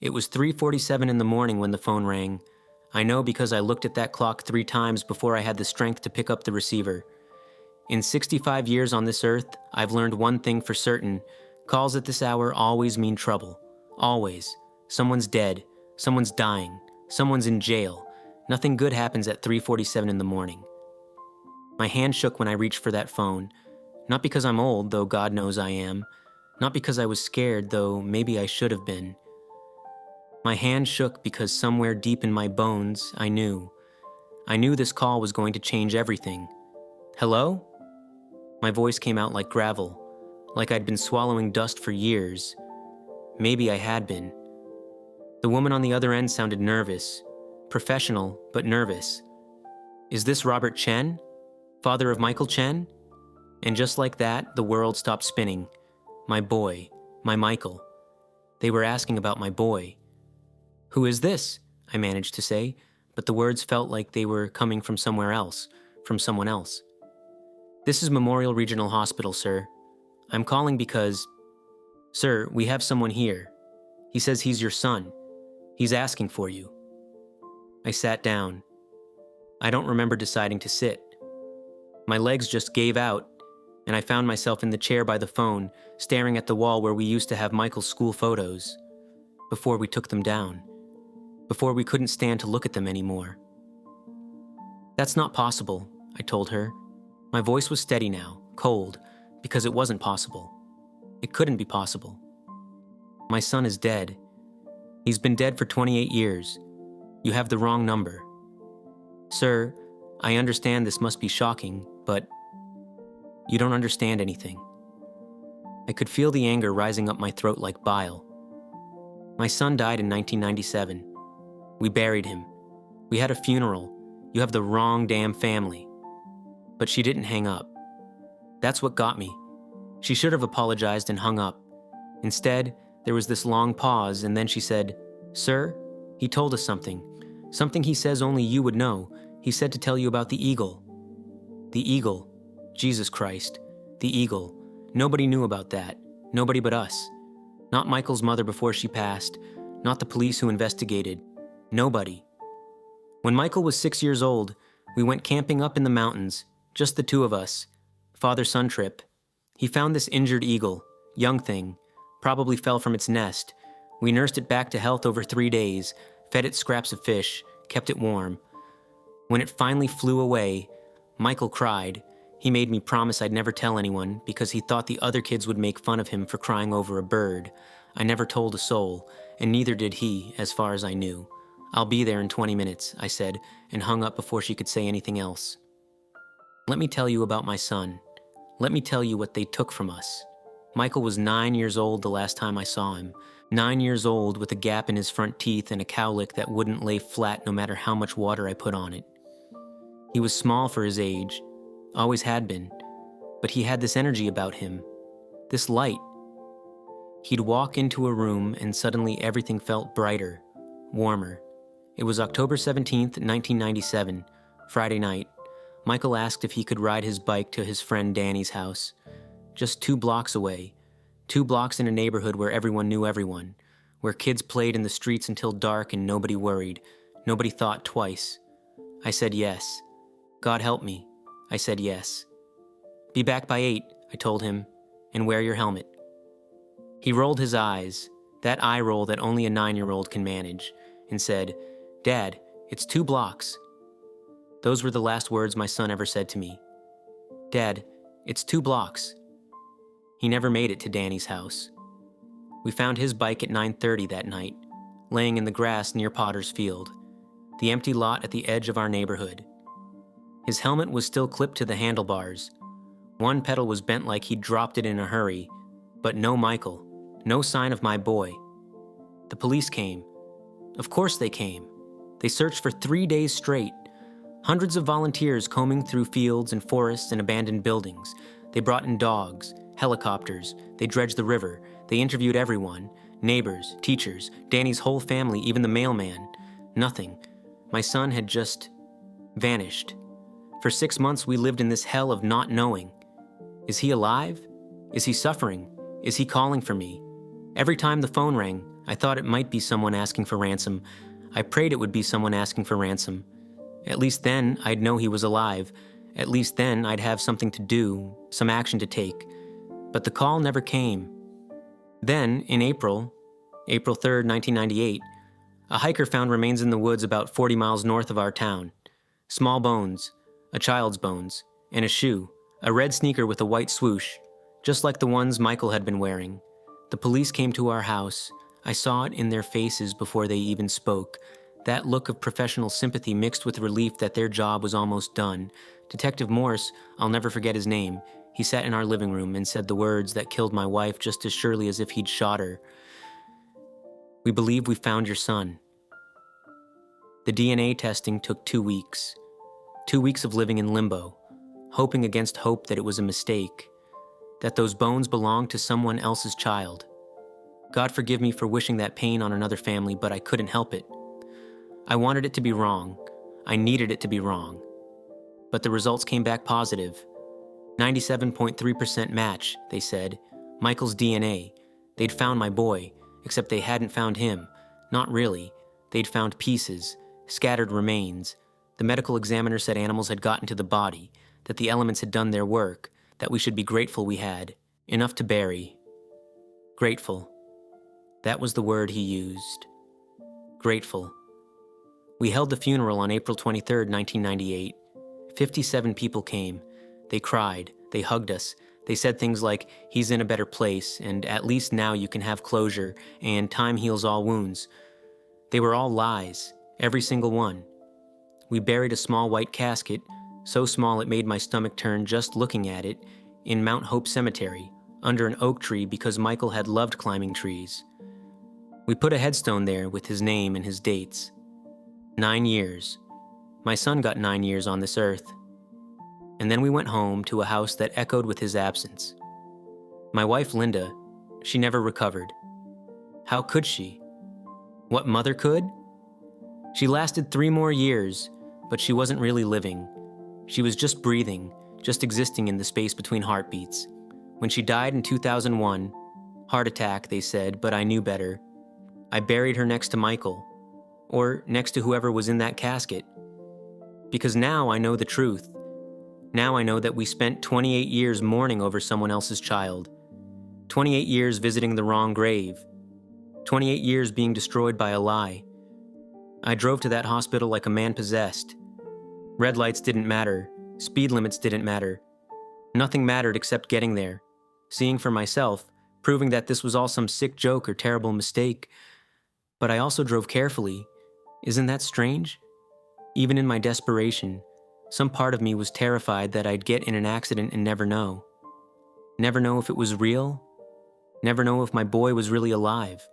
It was 3:47 in the morning when the phone rang. I know because I looked at that clock 3 times before I had the strength to pick up the receiver. In 65 years on this earth, I've learned one thing for certain. Calls at this hour always mean trouble. Always. Someone's dead. Someone's dying. Someone's in jail. Nothing good happens at 3:47 in the morning. My hand shook when I reached for that phone. Not because I'm old, though God knows I am. Not because I was scared, though maybe I should have been. My hand shook because somewhere deep in my bones, I knew. I knew this call was going to change everything. Hello? My voice came out like gravel, like I'd been swallowing dust for years. Maybe I had been. The woman on the other end sounded nervous. Professional, but nervous. Is this Robert Chen? Father of Michael Chen? And just like that, the world stopped spinning. My boy. My Michael. They were asking about my boy. Who is this? I managed to say, but the words felt like they were coming from somewhere else, from someone else. This is Memorial Regional Hospital, sir. I'm calling because... Sir, we have someone here. He says he's your son. He's asking for you. I sat down. I don't remember deciding to sit. My legs just gave out, and I found myself in the chair by the phone, staring at the wall where we used to have Michael's school photos. Before we took them down. Before we couldn't stand to look at them anymore. That's not possible, I told her. My voice was steady now, cold, because it wasn't possible. It couldn't be possible. My son is dead. He's been dead for 28 years. You have the wrong number. Sir, I understand this must be shocking, but you don't understand anything. I could feel the anger rising up my throat like bile. My son died in 1997. We buried him. We had a funeral. You have the wrong damn family. But she didn't hang up. That's what got me. She should have apologized and hung up. Instead, there was this long pause, and then she said, Sir, he told us something. Something he says only you would know. He said to tell you about the eagle. The eagle. Jesus Christ. The eagle. Nobody knew about that. Nobody but us. Not Michael's mother before she passed. Not the police who investigated. Nobody. When Michael was 6 years old, we went camping up in the mountains, just the two of us. Father-son trip. He found this injured eagle, young thing, probably fell from its nest. We nursed it back to health over 3 days, fed it scraps of fish, kept it warm. When it finally flew away, Michael cried. He made me promise I'd never tell anyone because he thought the other kids would make fun of him for crying over a bird. I never told a soul, and neither did he, as far as I knew. I'll be there in 20 minutes, I said, and hung up before she could say anything else. Let me tell you about my son. Let me tell you what they took from us. Michael was 9 years old the last time I saw him. 9 years old with a gap in his front teeth and a cowlick that wouldn't lay flat no matter how much water I put on it. He was small for his age, always had been, but he had this energy about him, this light. He'd walk into a room and suddenly everything felt brighter, warmer. It was October 17th, 1997, Friday night. Michael asked if he could ride his bike to his friend Danny's house. Just 2 blocks away. 2 blocks in a neighborhood where everyone knew everyone. Where kids played in the streets until dark and nobody worried. Nobody thought twice. I said yes. God help me. I said yes. Be back by 8, I told him, and wear your helmet. He rolled his eyes, that eye roll that only a 9-year-old can manage, and said, Dad, it's 2 blocks. Those were the last words my son ever said to me. Dad, it's 2 blocks. He never made it to Danny's house. We found his bike at 9:30 that night, laying in the grass near Potter's Field, the empty lot at the edge of our neighborhood. His helmet was still clipped to the handlebars. One pedal was bent like he'd dropped it in a hurry, but no Michael, no sign of my boy. The police came. Of course they came. They searched for 3 days straight. Hundreds of volunteers combing through fields and forests and abandoned buildings. They brought in dogs, helicopters, they dredged the river, they interviewed everyone, neighbors, teachers, Danny's whole family, even the mailman. Nothing. My son had just vanished. For 6 months we lived in this hell of not knowing. Is he alive? Is he suffering? Is he calling for me? Every time the phone rang, I thought it might be someone asking for ransom. I prayed it would be someone asking for ransom. At least then, I'd know he was alive. At least then, I'd have something to do, some action to take. But the call never came. Then, in April 3rd, 1998, a hiker found remains in the woods about 40 miles north of our town. Small bones, a child's bones, and a shoe, a red sneaker with a white swoosh, just like the ones Michael had been wearing. The police came to our house. I saw it in their faces before they even spoke. That look of professional sympathy mixed with relief that their job was almost done. Detective Morse, I'll never forget his name. He sat in our living room and said the words that killed my wife just as surely as if he'd shot her. "We believe we found your son." The DNA testing took 2 weeks. 2 weeks of living in limbo, hoping against hope that it was a mistake, that those bones belonged to someone else's child. God forgive me for wishing that pain on another family, but I couldn't help it. I wanted it to be wrong. I needed it to be wrong. But the results came back positive. 97.3% match, they said. Michael's DNA. They'd found my boy, except they hadn't found him. Not really. They'd found pieces, scattered remains. The medical examiner said animals had gotten to the body, that the elements had done their work, that we should be grateful we had. Enough to bury. Grateful. That was the word he used. Grateful. We held the funeral on April 23rd, 1998. 57 people came. They cried. They hugged us. They said things like, "He's in a better place," and "At least now you can have closure," and "Time heals all wounds." They were all lies, every single one. We buried a small white casket, so small it made my stomach turn just looking at it, in Mount Hope Cemetery, under an oak tree because Michael had loved climbing trees. We put a headstone there with his name and his dates. 9 years. My son got 9 years on this earth. And then we went home to a house that echoed with his absence. My wife, Linda, she never recovered. How could she? What mother could? She lasted 3 more years, but she wasn't really living. She was just breathing, just existing in the space between heartbeats. When she died in 2001, heart attack, they said, but I knew better. I buried her next to Michael, or next to whoever was in that casket. Because now I know the truth. Now I know that we spent 28 years mourning over someone else's child. 28 years visiting the wrong grave. 28 years being destroyed by a lie. I drove to that hospital like a man possessed. Red lights didn't matter. Speed limits didn't matter. Nothing mattered except getting there, seeing for myself, proving that this was all some sick joke or terrible mistake. But I also drove carefully. Isn't that strange? Even in my desperation, some part of me was terrified that I'd get in an accident and never know. Never know if it was real. Never know if my boy was really alive.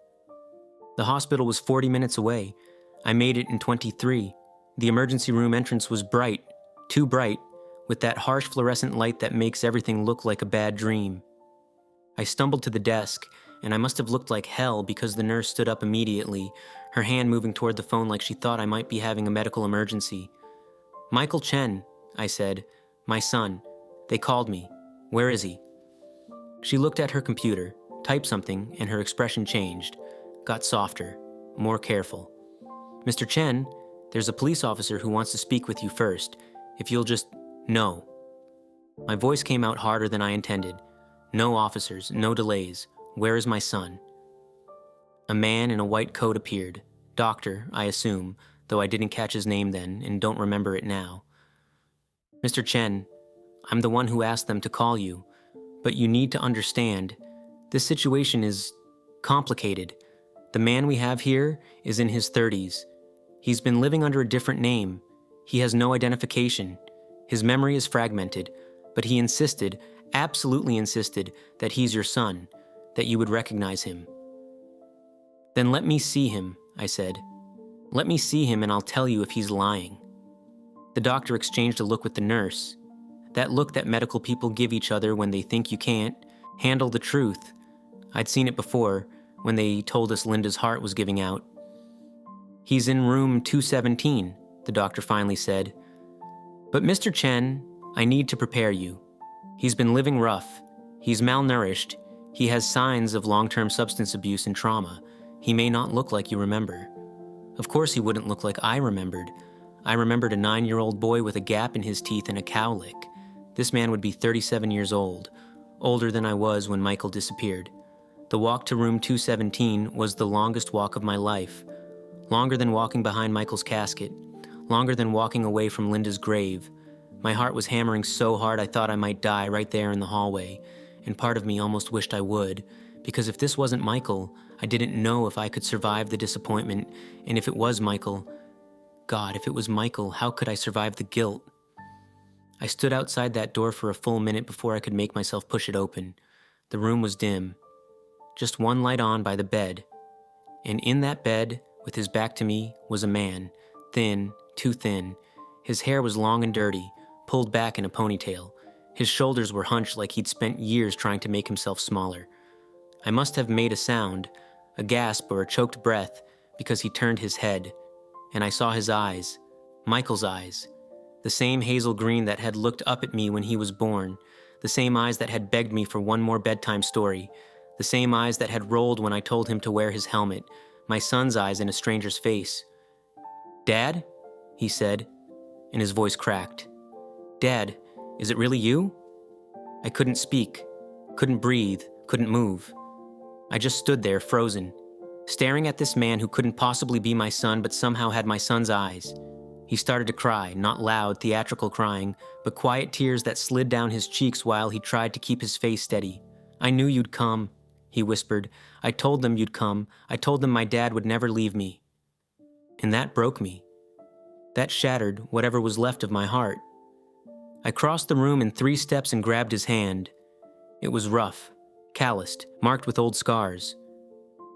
The hospital was 40 minutes away. I made it in 23. The emergency room entrance was bright, too bright, with that harsh fluorescent light that makes everything look like a bad dream. I stumbled to the desk, and I must have looked like hell because the nurse stood up immediately, her hand moving toward the phone like she thought I might be having a medical emergency. "Michael Chen," I said. "My son. They called me. Where is he?" She looked at her computer, typed something, and her expression changed, got softer, more careful. "Mr. Chen, there's a police officer who wants to speak with you first. If you'll just... No." My voice came out harder than I intended. "No officers, no delays. Where is my son?" A man in a white coat appeared. Doctor, I assume, though I didn't catch his name then and don't remember it now. "Mr. Chen, I'm the one who asked them to call you, but you need to understand, this situation is complicated. The man we have here is in his 30s. He's been living under a different name. He has no identification. His memory is fragmented, but he insisted, absolutely insisted, that he's your son, that you would recognize him." "Then let me see him," I said. "Let me see him and I'll tell you if he's lying." The doctor exchanged a look with the nurse. That look that medical people give each other when they think you can't handle the truth. I'd seen it before, when they told us Linda's heart was giving out. "He's in room 217, the doctor finally said. "But Mr. Chen, I need to prepare you. He's been living rough. He's malnourished. He has signs of long-term substance abuse and trauma. He may not look like you remember. Of course he wouldn't look like I remembered. I remembered a 9-year-old boy with a gap in his teeth and a cowlick. This man would be 37 years old, older than I was when Michael disappeared. The walk to room 217 was the longest walk of my life. Longer than walking behind Michael's casket. Longer than walking away from Linda's grave. My heart was hammering so hard I thought I might die right there in the hallway, and part of me almost wished I would, because if this wasn't Michael, I didn't know if I could survive the disappointment, and if it was Michael, God, if it was Michael, how could I survive the guilt? I stood outside that door for a full minute before I could make myself push it open. The room was dim. Just one light on by the bed. And in that bed, with his back to me, was a man, thin, too thin. His hair was long and dirty, pulled back in a ponytail. His shoulders were hunched like he'd spent years trying to make himself smaller. I must have made a sound, a gasp or a choked breath, because he turned his head, and I saw his eyes, Michael's eyes, the same hazel green that had looked up at me when he was born, the same eyes that had begged me for one more bedtime story, the same eyes that had rolled when I told him to wear his helmet, my son's eyes in a stranger's face. "Dad?" he said, and his voice cracked. "Dad, is it really you?" I couldn't speak, couldn't breathe, couldn't move. I just stood there, frozen, staring at this man who couldn't possibly be my son but somehow had my son's eyes. He started to cry, not loud, theatrical crying, but quiet tears that slid down his cheeks while he tried to keep his face steady. "I knew you'd come," he whispered. "I told them you'd come. I told them my dad would never leave me." And that broke me. That shattered whatever was left of my heart. I crossed the room in 3 steps and grabbed his hand. It was rough, calloused, marked with old scars.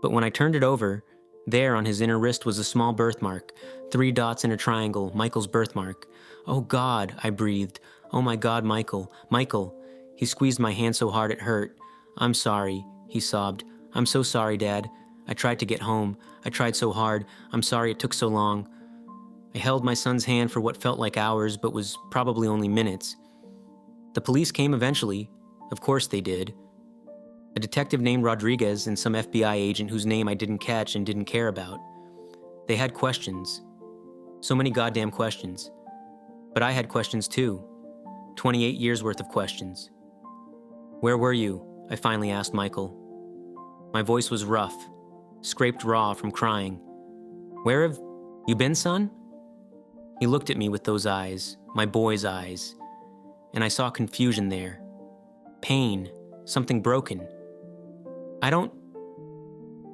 But when I turned it over, there on his inner wrist was a small birthmark, 3 dots in a triangle, Michael's birthmark. "Oh God," I breathed. "Oh my God, Michael, Michael." He squeezed my hand so hard it hurt. "I'm sorry," he sobbed. "I'm so sorry, Dad. I tried to get home. I tried so hard. I'm sorry it took so long." I held my son's hand for what felt like hours, but was probably only minutes. The police came eventually. Of course they did. A detective named Rodriguez and some FBI agent whose name I didn't catch and didn't care about. They had questions. So many goddamn questions. But I had questions too. 28 years worth of questions. "Where were you?" I finally asked Michael. My voice was rough, scraped raw from crying. "Where have you been, son?" He looked at me with those eyes, my boy's eyes, and I saw confusion there. Pain, something broken. I don't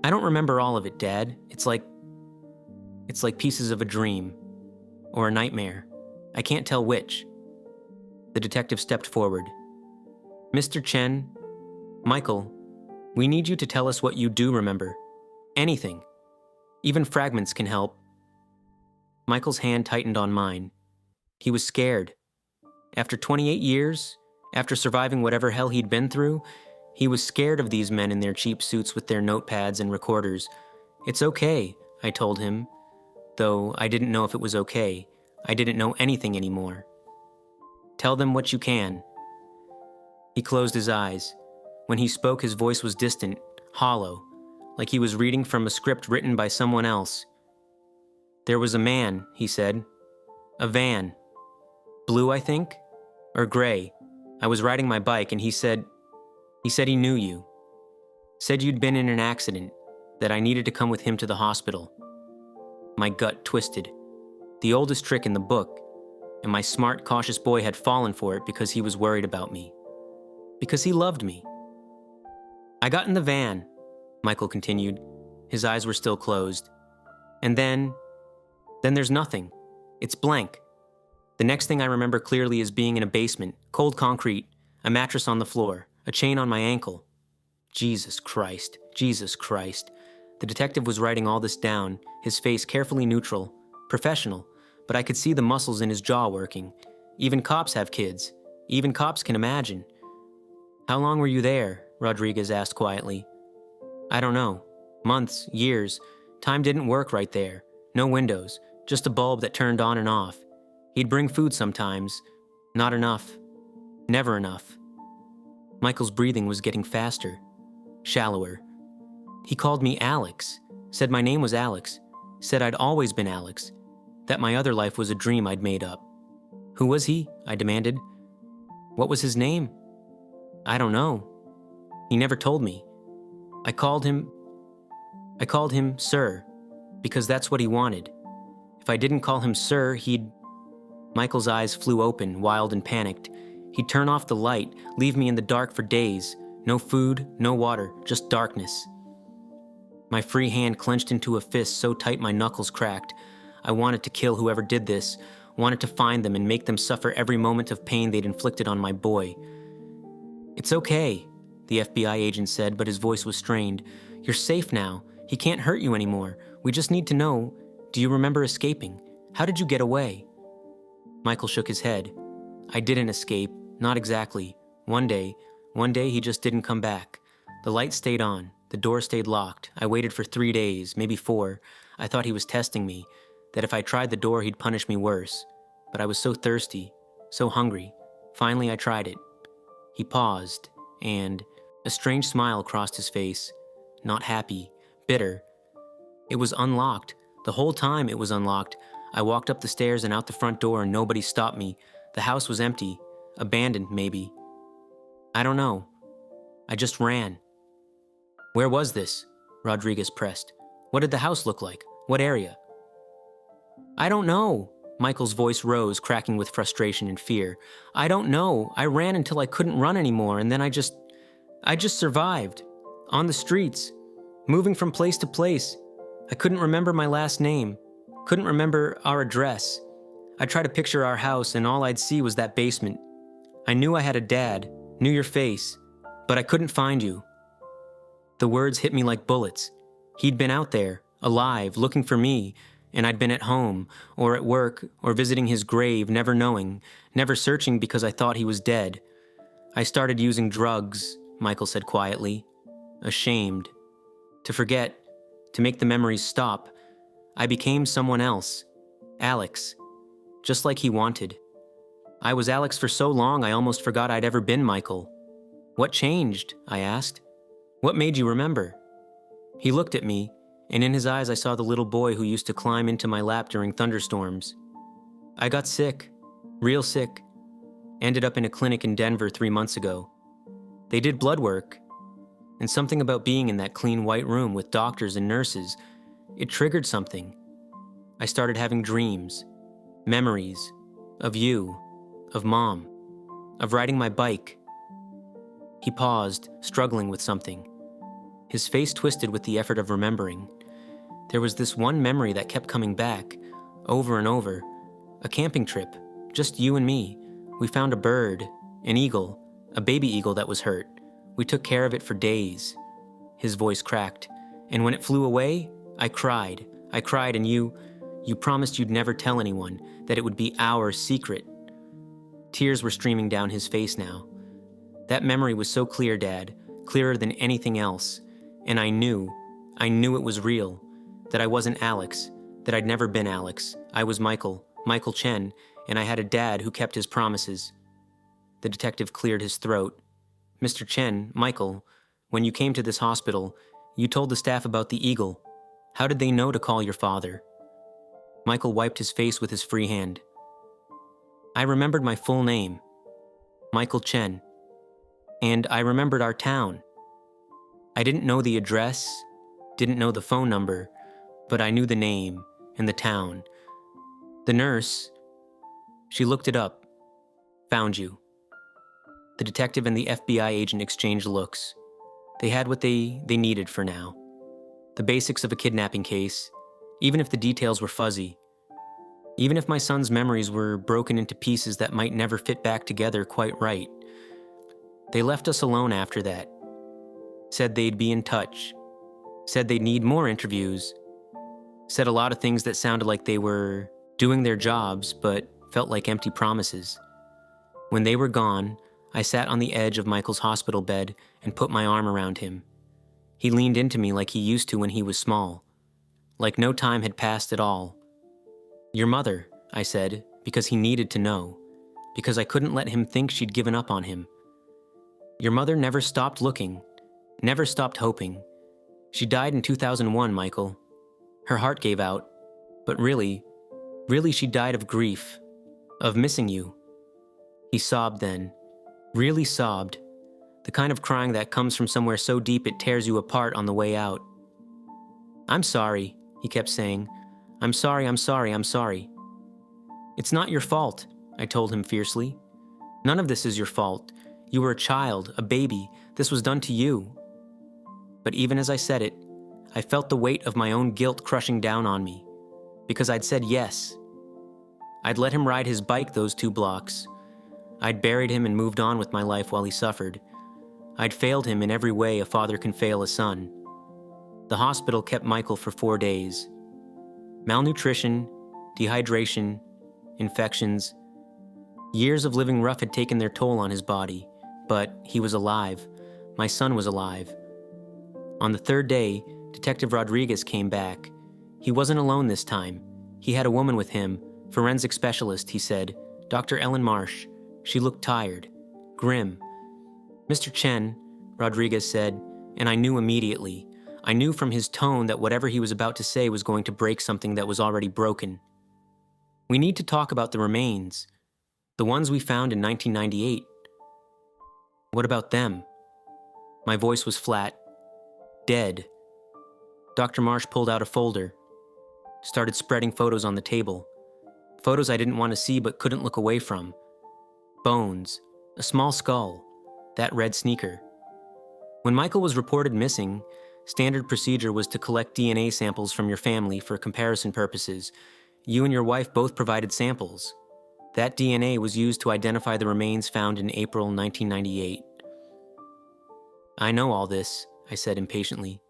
remember all of it, Dad. It's like pieces of a dream, or a nightmare. I can't tell which. The detective stepped forward. "Mr. Chen, Michael, we need you to tell us what you do remember. Anything. Even fragments can help." Michael's hand tightened on mine. He was scared. After 28 years, after surviving whatever hell he'd been through, he was scared of these men in their cheap suits with their notepads and recorders. "It's okay," I told him, though I didn't know if it was okay. I didn't know anything anymore. "Tell them what you can." He closed his eyes. When he spoke, his voice was distant, hollow, like he was reading from a script written by someone else. "There was a man," he said. "A van. Blue, I think? Or gray. I was riding my bike and he said he knew you. Said you'd been in an accident, that I needed to come with him to the hospital." My gut twisted. The oldest trick in the book, and my smart, cautious boy had fallen for it because he was worried about me. Because he loved me. "I got in the van," Michael continued. His eyes were still closed. "And then there's nothing. It's blank. The next thing I remember clearly is being in a basement, cold concrete, a mattress on the floor, a chain on my ankle." Jesus Christ, Jesus Christ. The detective was writing all this down, his face carefully neutral, professional, but I could see the muscles in his jaw working. Even cops have kids. Even cops can imagine. "How long were you there?" Rodriguez asked quietly. "I don't know. Months, years. Time didn't work right there. No windows, just a bulb that turned on and off. He'd bring food sometimes. Not enough. Never enough." Michael's breathing was getting faster, shallower. He called me Alex. Said my name was Alex. Said I'd always been Alex. That my other life was a dream I'd made up. Who was he? I demanded. What was his name? I don't know. He never told me. I called him Sir, because that's what he wanted. If I didn't call him Sir, he'd... Michael's eyes flew open, wild and panicked. He'd turn off the light, leave me in the dark for days. No food, no water, just darkness. My free hand clenched into a fist so tight my knuckles cracked. I wanted to kill whoever did this, wanted to find them and make them suffer every moment of pain they'd inflicted on my boy. It's okay, the FBI agent said, but his voice was strained. You're safe now. He can't hurt you anymore. We just need to know, do you remember escaping? How did you get away? Michael shook his head. I didn't escape, not exactly. One day he just didn't come back. The light stayed on. The door stayed locked. I waited for 3 days, maybe 4. I thought he was testing me, that if I tried the door, he'd punish me worse. But I was so thirsty, so hungry. Finally, I tried it. He paused, and a strange smile crossed his face. Not happy, bitter. It was unlocked. The whole time it was unlocked. I walked up the stairs and out the front door and nobody stopped me. The house was empty. Abandoned, maybe. I don't know. I just ran. Where was this? Rodriguez pressed. What did the house look like? What area? I don't know. Michael's voice rose, cracking with frustration and fear. I don't know. I ran until I couldn't run anymore, and then I just survived. On the streets. Moving from place to place. I couldn't remember my last name. Couldn't remember our address. I tried to picture our house, and all I'd see was that basement. I knew I had a dad, knew your face, but I couldn't find you. The words hit me like bullets. He'd been out there, alive, looking for me, and I'd been at home, or at work, or visiting his grave, never knowing, never searching because I thought he was dead. I started using drugs, Michael said quietly. Ashamed. To forget, to make the memories stop. I became someone else. Alex. Just like he wanted. I was Alex for so long I almost forgot I'd ever been Michael. What changed? I asked. What made you remember? He looked at me, and in his eyes I saw the little boy who used to climb into my lap during thunderstorms. I got sick. Real sick. Ended up in a clinic in Denver 3 months ago. They did blood work, and something about being in that clean white room with doctors and nurses, it triggered something. I started having dreams, memories, of you, of Mom, of riding my bike. He paused, struggling with something. His face twisted with the effort of remembering. There was this one memory that kept coming back, over and over. A camping trip, just you and me. We found a bird, an eagle, a baby eagle that was hurt. We took care of it for days. His voice cracked. And when it flew away, I cried. I cried, and you promised you'd never tell anyone, that it would be our secret. Tears were streaming down his face now. That memory was so clear, Dad, clearer than anything else. And I knew it was real, that I wasn't Alex, that I'd never been Alex. I was Michael Chen, and I had a dad who kept his promises. The detective cleared his throat. Mr. Chen, Michael, when you came to this hospital, you told the staff about the eagle. How did they know to call your father? Michael wiped his face with his free hand. I remembered my full name, Michael Chen, and I remembered our town. I didn't know the address, didn't know the phone number, but I knew the name and the town. The nurse, she looked it up, found you. The detective and the FBI agent exchanged looks. They had what they needed for now. The basics of a kidnapping case, even if the details were fuzzy. Even if my son's memories were broken into pieces that might never fit back together quite right. They left us alone after that. Said they'd be in touch. Said they'd need more interviews. Said a lot of things that sounded like they were doing their jobs, but felt like empty promises. When they were gone, I sat on the edge of Michael's hospital bed and put my arm around him. He leaned into me like he used to when he was small. Like no time had passed at all. Your mother, I said, because he needed to know. Because I couldn't let him think she'd given up on him. Your mother never stopped looking, never stopped hoping. She died in 2001, Michael. Her heart gave out. But really, she died of grief, of missing you. He sobbed then, really sobbed, the kind of crying that comes from somewhere so deep it tears you apart on the way out. I'm sorry, he kept saying. I'm sorry, I'm sorry, I'm sorry. It's not your fault, I told him fiercely. None of this is your fault. You were a child, a baby. This was done to you. But even as I said it, I felt the weight of my own guilt crushing down on me. Because I'd said yes. I'd let him ride his bike those 2 blocks. I'd buried him and moved on with my life while he suffered. I'd failed him in every way a father can fail a son. The hospital kept Michael for 4 days. Malnutrition, dehydration, infections. Years of living rough had taken their toll on his body, but he was alive. My son was alive. On the 3rd day, Detective Rodriguez came back. He wasn't alone this time. He had a woman with him, forensic specialist, he said, Dr. Ellen Marsh. She looked tired, grim. Mr. Chen, Rodriguez said, and I knew immediately. I knew from his tone that whatever he was about to say was going to break something that was already broken. We need to talk about the remains, the ones we found in 1998. What about them? My voice was flat. Dead. Dr. Marsh pulled out a folder, started spreading photos on the table. Photos I didn't want to see but couldn't look away from. Bones, a small skull, that red sneaker. When Michael was reported missing, standard procedure was to collect DNA samples from your family for comparison purposes. You and your wife both provided samples. That DNA was used to identify the remains found in April 1998. I know all this, I said impatiently.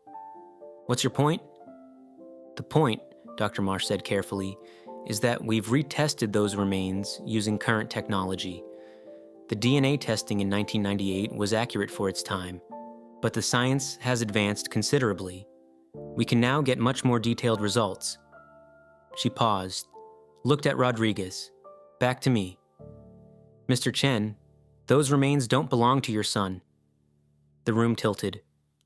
What's your point? The point, Dr. Marsh said carefully, is that we've retested those remains using current technology. The DNA testing in 1998 was accurate for its time, but the science has advanced considerably. We can now get much more detailed results. She paused, looked at Rodriguez, back to me. Mr. Chen, those remains don't belong to your son. The room tilted.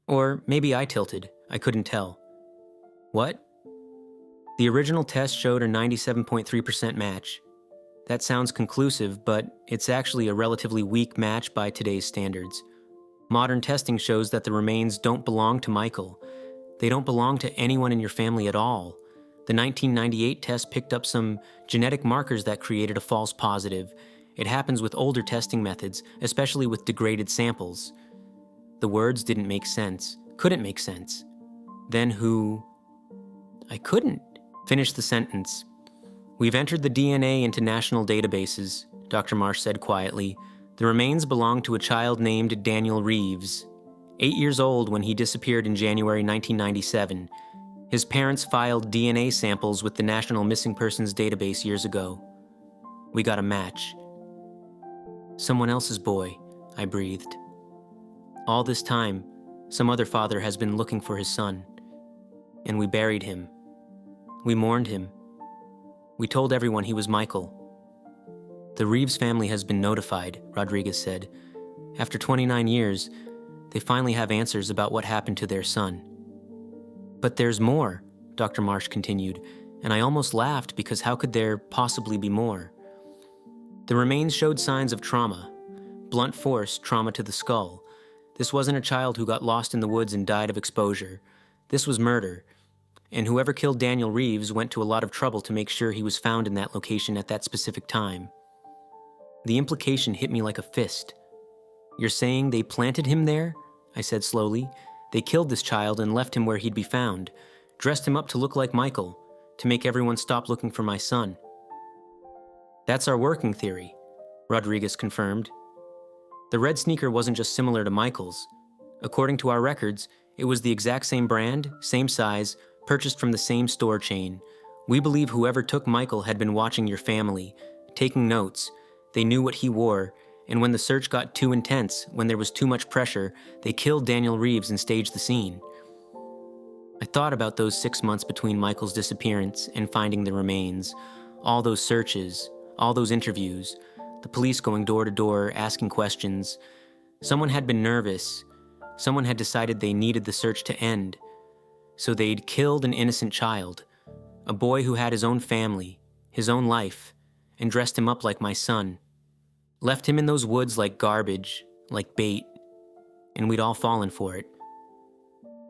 Or maybe I tilted, I couldn't tell. What? The original test showed a 97.3% match. That sounds conclusive, but it's actually a relatively weak match by today's standards. Modern testing shows that the remains don't belong to Michael. They don't belong to anyone in your family at all. The 1998 test picked up some genetic markers that created a false positive. It happens with older testing methods, especially with degraded samples. The words didn't make sense, couldn't make sense. Then who? I couldn't finish the sentence. We've entered the DNA into national databases, Dr. Marsh said quietly. The remains belong to a child named Daniel Reeves, 8 years old when he disappeared in January 1997. His parents filed DNA samples with the National Missing Persons Database years ago. We got a match. Someone else's boy, I breathed. All this time, some other father has been looking for his son. And we buried him. We mourned him. We told everyone he was Michael. The Reeves family has been notified, Rodriguez said. After 29 years, they finally have answers about what happened to their son. But there's more, Dr. Marsh continued, and I almost laughed because how could there possibly be more? The remains showed signs of trauma, blunt force trauma to the skull. This wasn't a child who got lost in the woods and died of exposure. This was murder. And whoever killed Daniel Reeves went to a lot of trouble to make sure he was found in that location at that specific time. The implication hit me like a fist. You're saying they planted him there? I said slowly. They killed this child and left him where he'd be found, dressed him up to look like Michael, to make everyone stop looking for my son. That's our working theory, Rodriguez confirmed. The red sneaker wasn't just similar to Michael's. According to our records, it was the exact same brand, same size, purchased from the same store chain. We believe whoever took Michael had been watching your family, taking notes. They knew what he wore, and when the search got too intense, when there was too much pressure, they killed Daniel Reeves and staged the scene. I thought about those 6 months between Michael's disappearance and finding the remains, all those searches, all those interviews, the police going door to door, asking questions. Someone had been nervous. Someone had decided they needed the search to end. So they'd killed an innocent child, a boy who had his own family, his own life, and dressed him up like my son. Left him in those woods like garbage, like bait, and we'd all fallen for it.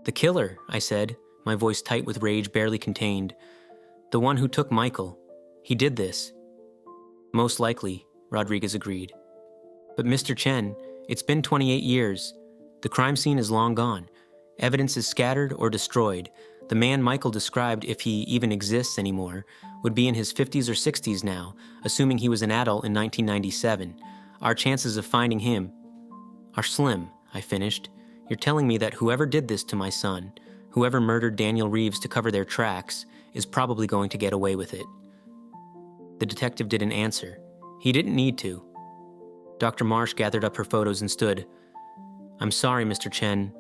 "The killer," I said, my voice tight with rage barely contained. "The one who took Michael. He did this." "Most likely," Rodriguez agreed. "But Mr. Chen, it's been 28 years. The crime scene is long gone. Evidence is scattered or destroyed. The man Michael described, if he even exists anymore, would be in his 50s or 60s now, assuming he was an adult in 1997. Our chances of finding him are slim," I finished. "You're telling me that whoever did this to my son, whoever murdered Daniel Reeves to cover their tracks, is probably going to get away with it." The detective didn't answer. He didn't need to. Dr. Marsh gathered up her photos and stood. "I'm sorry, Mr. Chen.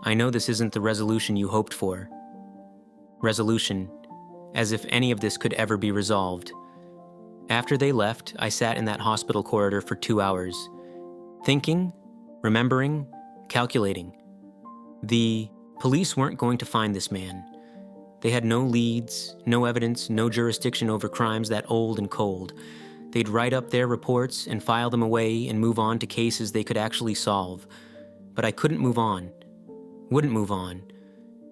I know this isn't the resolution you hoped for." Resolution, as if any of this could ever be resolved. After they left, I sat in that hospital corridor for 2 hours, thinking, remembering, calculating. The police weren't going to find this man. They had no leads, no evidence, no jurisdiction over crimes that old and cold. They'd write up their reports and file them away and move on to cases they could actually solve. But I couldn't move on. Wouldn't move on.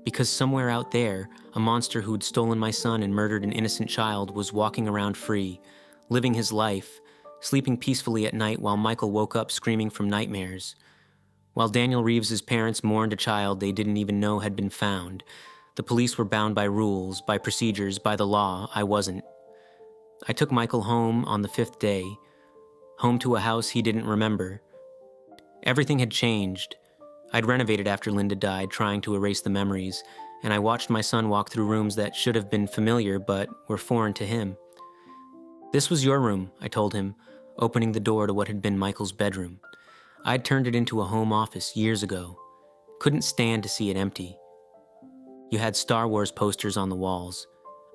Because somewhere out there, a monster who'd stolen my son and murdered an innocent child was walking around free, living his life, sleeping peacefully at night while Michael woke up screaming from nightmares. While Daniel Reeves's parents mourned a child they didn't even know had been found, the police were bound by rules, by procedures, by the law. I wasn't. I took Michael home on the 5th day, home to a house he didn't remember. Everything had changed. I'd renovated after Linda died, trying to erase the memories, and I watched my son walk through rooms that should have been familiar but were foreign to him. "This was your room," I told him, opening the door to what had been Michael's bedroom. I'd turned it into a home office years ago. Couldn't stand to see it empty. You had Star Wars posters on the walls,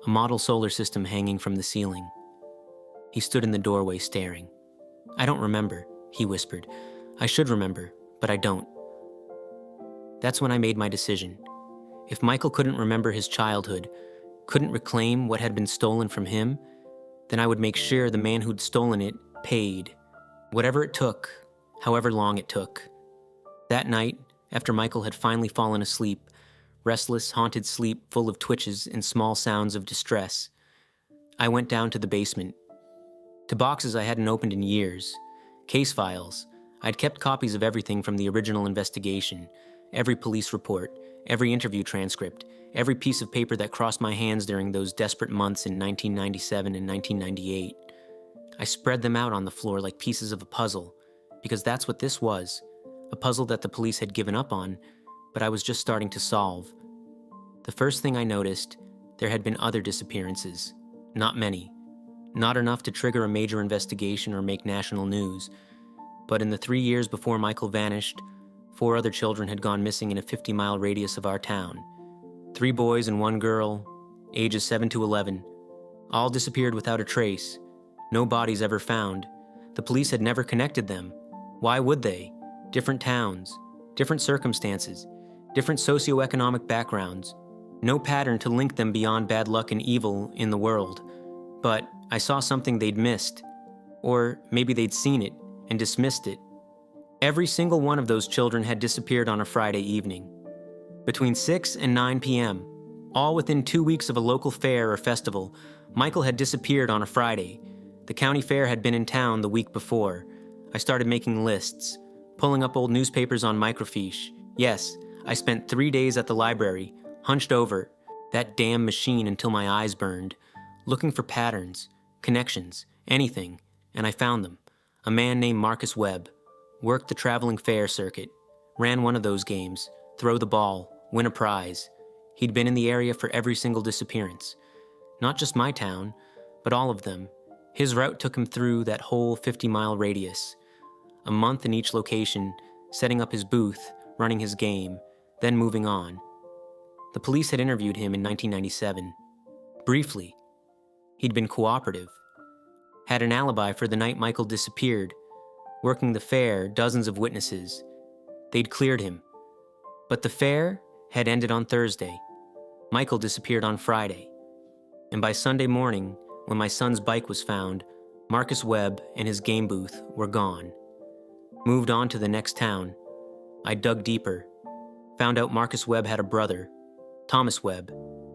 a model solar system hanging from the ceiling. He stood in the doorway staring. "I don't remember," he whispered. "I should remember, but I don't." That's when I made my decision. If Michael couldn't remember his childhood, couldn't reclaim what had been stolen from him, then I would make sure the man who'd stolen it paid. Whatever it took, however long it took. That night, after Michael had finally fallen asleep, restless, haunted sleep full of twitches and small sounds of distress, I went down to the basement. To boxes I hadn't opened in years. Case files. I'd kept copies of everything from the original investigation, every police report, every interview transcript, every piece of paper that crossed my hands during those desperate months in 1997 and 1998. I spread them out on the floor like pieces of a puzzle, because that's what this was, a puzzle that the police had given up on, but I was just starting to solve. The first thing I noticed, there had been other disappearances. Not many. Not enough to trigger a major investigation or make national news. But in the 3 years before Michael vanished, 4 other children had gone missing in a 50-mile radius of our town. 3 boys and 1 girl, ages 7 to 11. All disappeared without a trace. No bodies ever found. The police had never connected them. Why would they? Different towns, different circumstances, different socioeconomic backgrounds. No pattern to link them beyond bad luck and evil in the world. But I saw something they'd missed. Or maybe they'd seen it and dismissed it. Every single one of those children had disappeared on a Friday evening. Between 6 and 9 p.m., all within 2 weeks of a local fair or festival, Michael had disappeared on a Friday. The county fair had been in town the week before. I started making lists, pulling up old newspapers on microfiche. Yes, I spent 3 days at the library, hunched over, that damn machine until my eyes burned, looking for patterns, connections, anything, and I found them. A man named Marcus Webb, worked the traveling fair circuit, ran one of those games, throw the ball, win a prize. He'd been in the area for every single disappearance. Not just my town, but all of them. His route took him through that whole 50-mile radius. A month in each location, setting up his booth, running his game, then moving on. The police had interviewed him in 1997. Briefly. He'd been cooperative. Had an alibi for the night Michael disappeared. Working the fair, dozens of witnesses. They'd cleared him. But the fair had ended on Thursday. Michael disappeared on Friday. And by Sunday morning, when my son's bike was found, Marcus Webb and his game booth were gone. Moved on to the next town. I dug deeper. Found out Marcus Webb had a brother, Thomas Webb,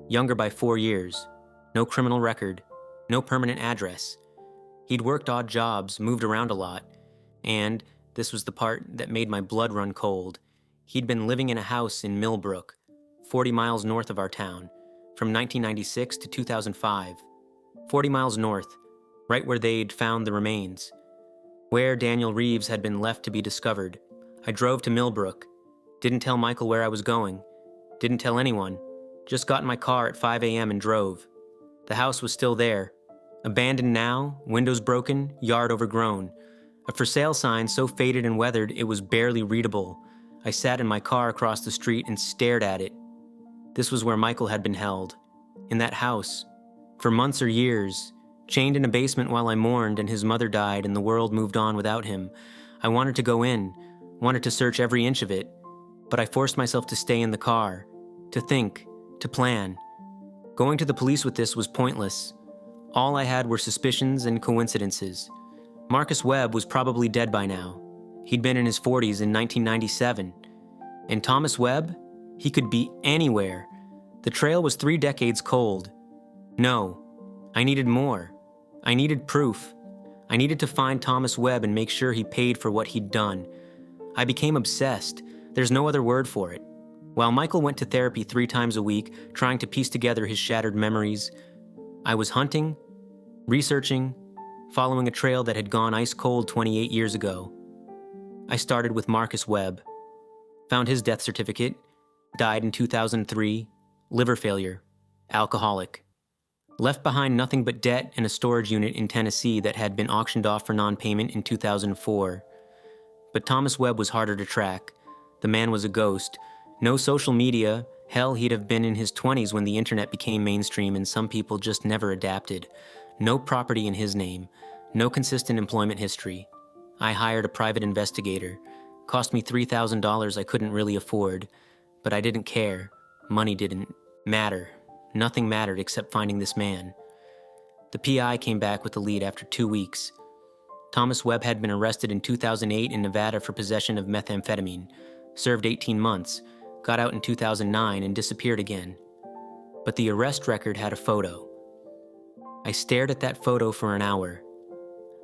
younger by 4 years. No criminal record, no permanent address. He'd worked odd jobs, moved around a lot, and, this was the part that made my blood run cold, he'd been living in a house in Millbrook, 40 miles north of our town, from 1996 to 2005. 40 miles north, right where they'd found the remains. Where Daniel Reeves had been left to be discovered. I drove to Millbrook. Didn't tell Michael where I was going. Didn't tell anyone. Just got in my car at 5 a.m. and drove. The house was still there. Abandoned now, windows broken, yard overgrown. A for sale sign so faded and weathered it was barely readable. I sat in my car across the street and stared at it. This was where Michael had been held. In that house. For months or years. Chained in a basement while I mourned and his mother died and the world moved on without him. I wanted to go in. Wanted to search every inch of it. But I forced myself to stay in the car. To think. To plan. Going to the police with this was pointless. All I had were suspicions and coincidences. Marcus Webb was probably dead by now. He'd been in his 40s in 1997. And Thomas Webb? He could be anywhere. The trail was 3 decades cold. No. I needed more. I needed proof. I needed to find Thomas Webb and make sure he paid for what he'd done. I became obsessed. There's no other word for it. While Michael went to therapy 3 times a week, trying to piece together his shattered memories, I was hunting, researching, following a trail that had gone ice cold 28 years ago. I started with Marcus Webb. Found his death certificate, died in 2003, liver failure, alcoholic. Left behind nothing but debt and a storage unit in Tennessee that had been auctioned off for non-payment in 2004. But Thomas Webb was harder to track. The man was a ghost. No social media. Hell, he'd have been in his 20s when the internet became mainstream and some people just never adapted. No property in his name. No consistent employment history. I hired a private investigator. Cost me $3,000 I couldn't really afford. But I didn't care. Money didn't matter. Nothing mattered except finding this man. The PI came back with the lead after 2 weeks. Thomas Webb had been arrested in 2008 in Nevada for possession of methamphetamine, served 18 months, got out in 2009 and disappeared again. But the arrest record had a photo. I stared at that photo for an hour.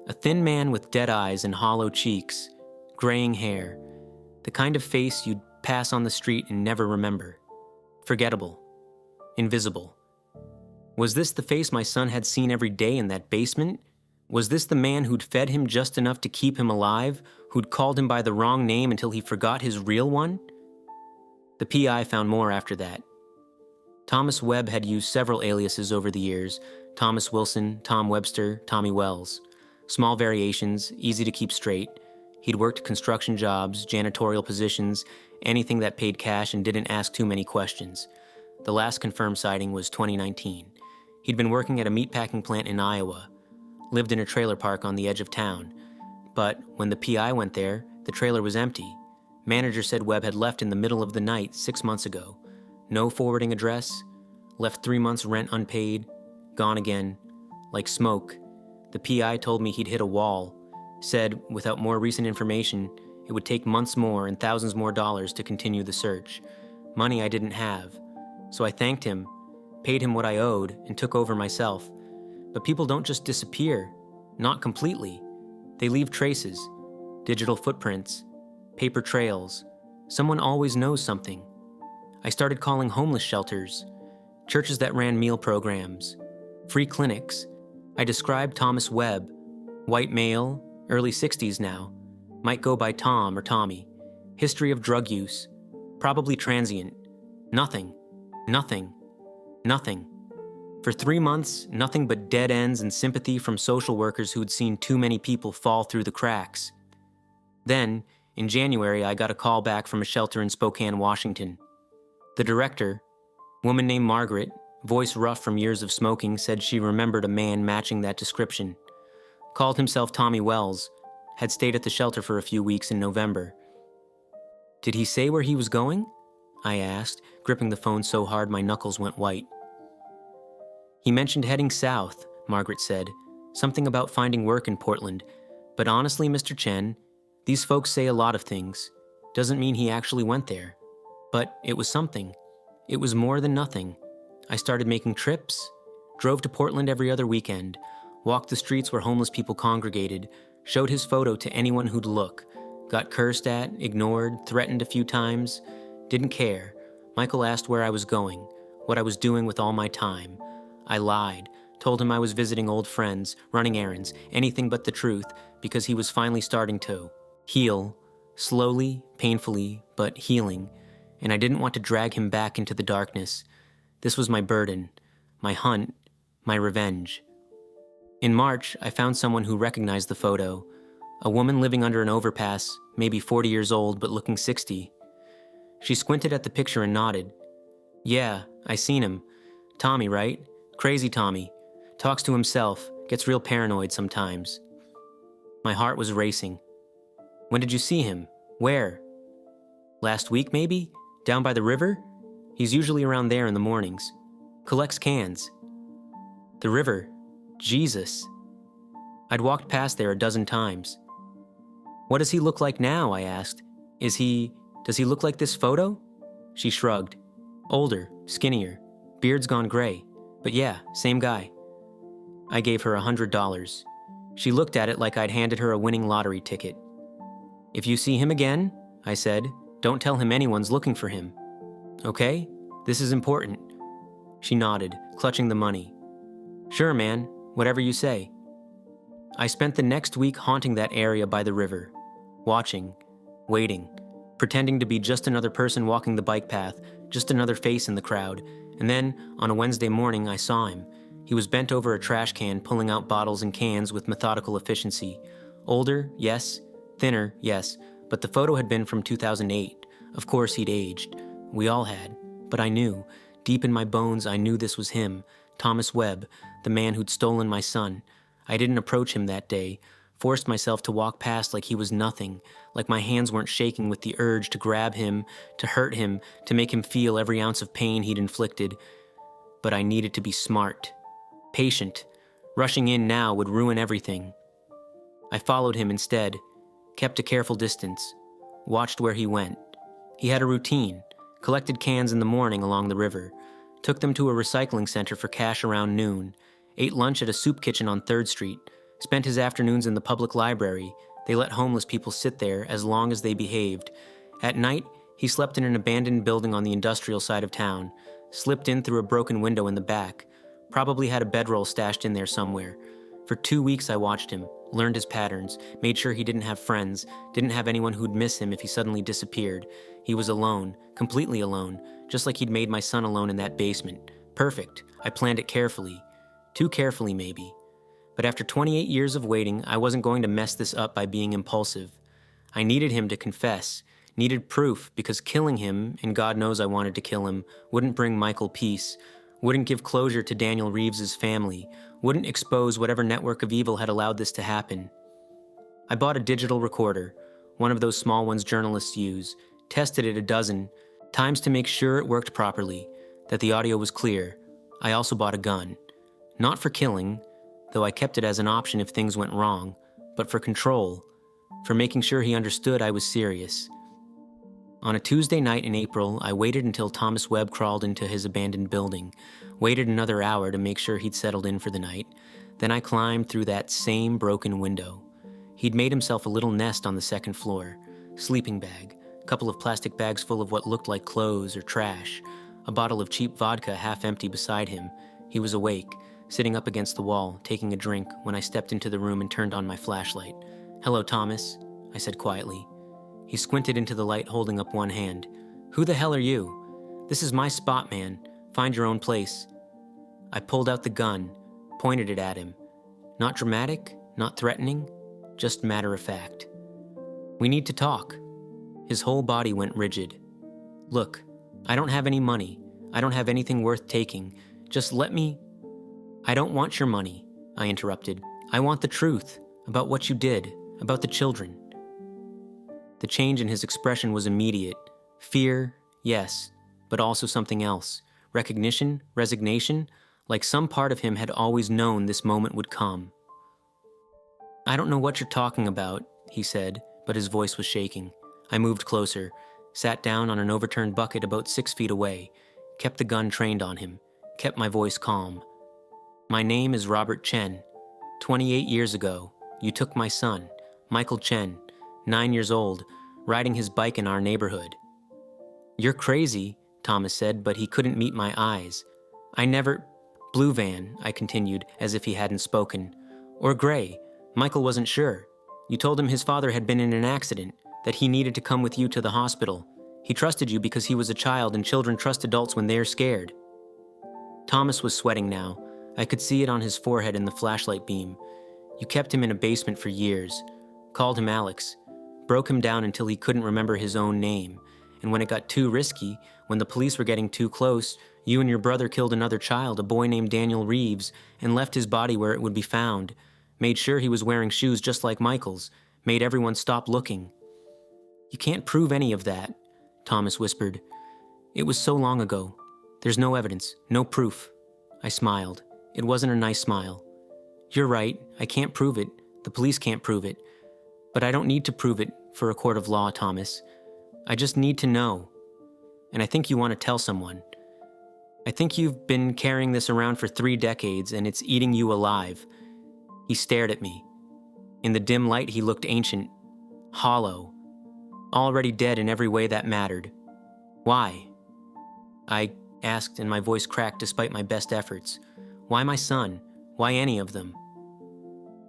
A thin man with dead eyes and hollow cheeks, graying hair, the kind of face you'd pass on the street and never remember. Forgettable. Invisible. Was this the face my son had seen every day in that basement? Was this the man who'd fed him just enough to keep him alive, who'd called him by the wrong name until he forgot his real one? The PI found more after that. Thomas Webb had used several aliases over the years: Thomas Wilson, Tom Webster, Tommy Wells. Small variations, easy to keep straight. He'd worked construction jobs, janitorial positions, anything that paid cash and didn't ask too many questions. The last confirmed sighting was 2019. He'd been working at a meatpacking plant in Iowa, lived in a trailer park on the edge of town. But when the PI went there, the trailer was empty. Manager said Webb had left in the middle of the night 6 months ago. No forwarding address, left 3 months rent unpaid, gone again, like smoke. The PI told me he'd hit a wall, said without more recent information, it would take months more and thousands more dollars to continue the search. Money I didn't have. So I thanked him, paid him what I owed, and took over myself. But people don't just disappear. Not completely. They leave traces, digital footprints, paper trails. Someone always knows something. I started calling homeless shelters, churches that ran meal programs, free clinics. I described Thomas Webb, white male, early 60s now, might go by Tom or Tommy. History of drug use, probably transient. Nothing. Nothing. Nothing. For 3 months, nothing but dead ends and sympathy from social workers who'd seen too many people fall through the cracks. Then, in January, I got a call back from a shelter in Spokane, Washington. The director, woman named Margaret, voice rough from years of smoking, said she remembered a man matching that description. Called himself Tommy Wells, had stayed at the shelter for a few weeks in November. Did he say where he was going? I asked, gripping the phone so hard my knuckles went white. He mentioned heading south, Margaret said. Something about finding work in Portland. But honestly, Mr. Chen, these folks say a lot of things. Doesn't mean he actually went there. But it was something. It was more than nothing. I started making trips, drove to Portland every other weekend, walked the streets where homeless people congregated, showed his photo to anyone who'd look, got cursed at, ignored, threatened a few times, didn't care. Michael asked where I was going, what I was doing with all my time. I lied, told him I was visiting old friends, running errands, anything but the truth, because he was finally starting to heal, slowly, painfully, but healing, and I didn't want to drag him back into the darkness. This was my burden, my hunt, my revenge. In March, I found someone who recognized the photo, a woman living under an overpass, maybe 40 years old but looking 60. She squinted at the picture and nodded. Yeah, I seen him. Tommy, right? Crazy Tommy. Talks to himself, gets real paranoid sometimes. My heart was racing. When did you see him? Where? Last week, maybe? Down by the river? He's usually around there in the mornings. Collects cans. The river. Jesus. I'd walked past there a dozen times. What does he look like now? I asked. Does he look like this photo? She shrugged. Older, skinnier, beard's gone gray. But yeah, same guy. I gave her $100. She looked at it like I'd handed her a winning lottery ticket. If you see him again, I said, don't tell him anyone's looking for him. Okay? This is important. She nodded, clutching the money. Sure, man. Whatever you say. I spent the next week haunting that area by the river, watching, waiting, pretending to be just another person walking the bike path, just another face in the crowd, and then, on a Wednesday morning, I saw him. He was bent over a trash can, pulling out bottles and cans with methodical efficiency. Older, yes. Thinner, yes. But the photo had been from 2008. Of course he'd aged. We all had. But I knew. Deep in my bones, I knew this was him. Thomas Webb, the man who'd stolen my son. I didn't approach him that day, forced myself to walk past like he was nothing, like my hands weren't shaking with the urge to grab him, to hurt him, to make him feel every ounce of pain he'd inflicted. But I needed to be smart, patient. Rushing in now would ruin everything. I followed him instead, kept a careful distance, watched where he went. He had a routine, collected cans in the morning along the river, took them to a recycling center for cash around noon, ate lunch at a soup kitchen on 3rd Street, spent his afternoons in the public library. They let homeless people sit there as long as they behaved. At night, he slept in an abandoned building on the industrial side of town, slipped in through a broken window in the back, probably had a bedroll stashed in there somewhere. For 2 weeks I watched him, learned his patterns, made sure he didn't have friends, didn't have anyone who'd miss him if he suddenly disappeared. He was alone, completely alone, just like he'd made my son alone in that basement. Perfect. I planned it carefully. Too carefully, maybe. But after 28 years of waiting, I wasn't going to mess this up by being impulsive. I needed him to confess, needed proof, because killing him, and God knows I wanted to kill him, wouldn't bring Michael peace, wouldn't give closure to Daniel Reeves's family, wouldn't expose whatever network of evil had allowed this to happen. I bought a digital recorder, one of those small ones journalists use, tested it a dozen times to make sure it worked properly, that the audio was clear. I also bought a gun. Not for killing, though I kept it as an option if things went wrong, but for control, for making sure he understood I was serious. On a Tuesday night in April, I waited until Thomas Webb crawled into his abandoned building, waited another hour to make sure he'd settled in for the night. Then I climbed through that same broken window. He'd made himself a little nest on the 2nd floor, sleeping bag, a couple of plastic bags full of what looked like clothes or trash, a bottle of cheap vodka half empty beside him. He was awake, sitting up against the wall, taking a drink when I stepped into the room and turned on my flashlight. "Hello, Thomas," I said quietly. He squinted into the light, holding up one hand. "Who the hell are you?" "This is my spot, man. Find your own place." I pulled out the gun, pointed it at him. Not dramatic, not threatening, just matter of fact. "We need to talk." His whole body went rigid. "Look, I don't have any money. I don't have anything worth taking. Just let me—" "I don't want your money," I interrupted. "I want the truth, about what you did, about the children." The change in his expression was immediate. Fear, Yes, but also something else. Recognition, resignation, like some part of him had always known this moment would come. "I don't know what you're talking about," he said, but his voice was shaking. I moved closer, sat down on an overturned bucket about 6 feet away, kept the gun trained on him, kept my voice calm. "My name is Robert Chen. 28 years ago, you took my son, Michael Chen, 9 years old, riding his bike in our neighborhood." "You're crazy," Thomas said, but he couldn't meet my eyes. "I never—" "Blue van," I continued, as if he hadn't spoken. "Or gray. Michael wasn't sure. You told him his father had been in an accident, that he needed to come with you to the hospital. He trusted you because he was a child, and children trust adults when they're scared." Thomas was sweating now. I could see it on his forehead in the flashlight beam. "You kept him in a basement for years. Called him Alex. Broke him down until he couldn't remember his own name. And when it got too risky, when the police were getting too close, you and your brother killed another child, a boy named Daniel Reeves, and left his body where it would be found. Made sure he was wearing shoes just like Michael's. Made everyone stop looking." "You can't prove any of that," Thomas whispered. "It was so long ago. There's no evidence, no proof." I smiled. It wasn't a nice smile. "You're right, I can't prove it. The police can't prove it. But I don't need to prove it for a court of law, Thomas. I just need to know. And I think you want to tell someone. I think you've been carrying this around for 3 decades and it's eating you alive." He stared at me. In the dim light, he looked ancient, hollow, already dead in every way that mattered. "Why?" I asked, and my voice cracked despite my best efforts. "Why my son? Why any of them?"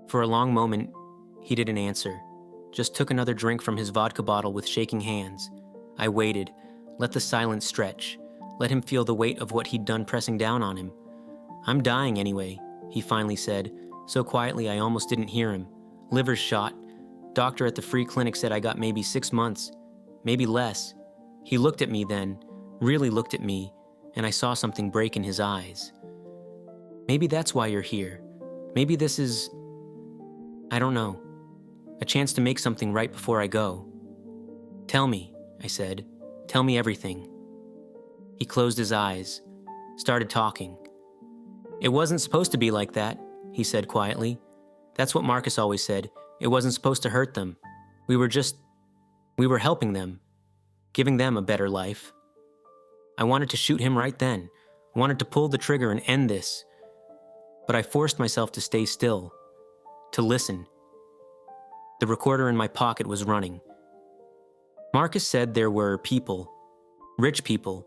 For a long moment, he didn't answer, just took another drink from his vodka bottle with shaking hands. I waited, let the silence stretch, let him feel the weight of what he'd done pressing down on him. "I'm dying anyway," he finally said, so quietly I almost didn't hear him. "Liver's shot. Doctor at the free clinic said I got maybe 6 months, maybe less." He looked at me then, really looked at me, and I saw something break in his eyes. "Maybe that's why you're here. Maybe this is, I don't know, a chance to make something right before I go." "Tell me," I said. "Tell me everything." He closed his eyes, started talking. "It wasn't supposed to be like that," he said quietly. "That's what Marcus always said. It wasn't supposed to hurt them. We were helping them, giving them a better life. I wanted to shoot him right then, wanted to pull the trigger and end this. But I forced myself to stay still, to listen. The recorder in my pocket was running. Marcus said there were people, rich people,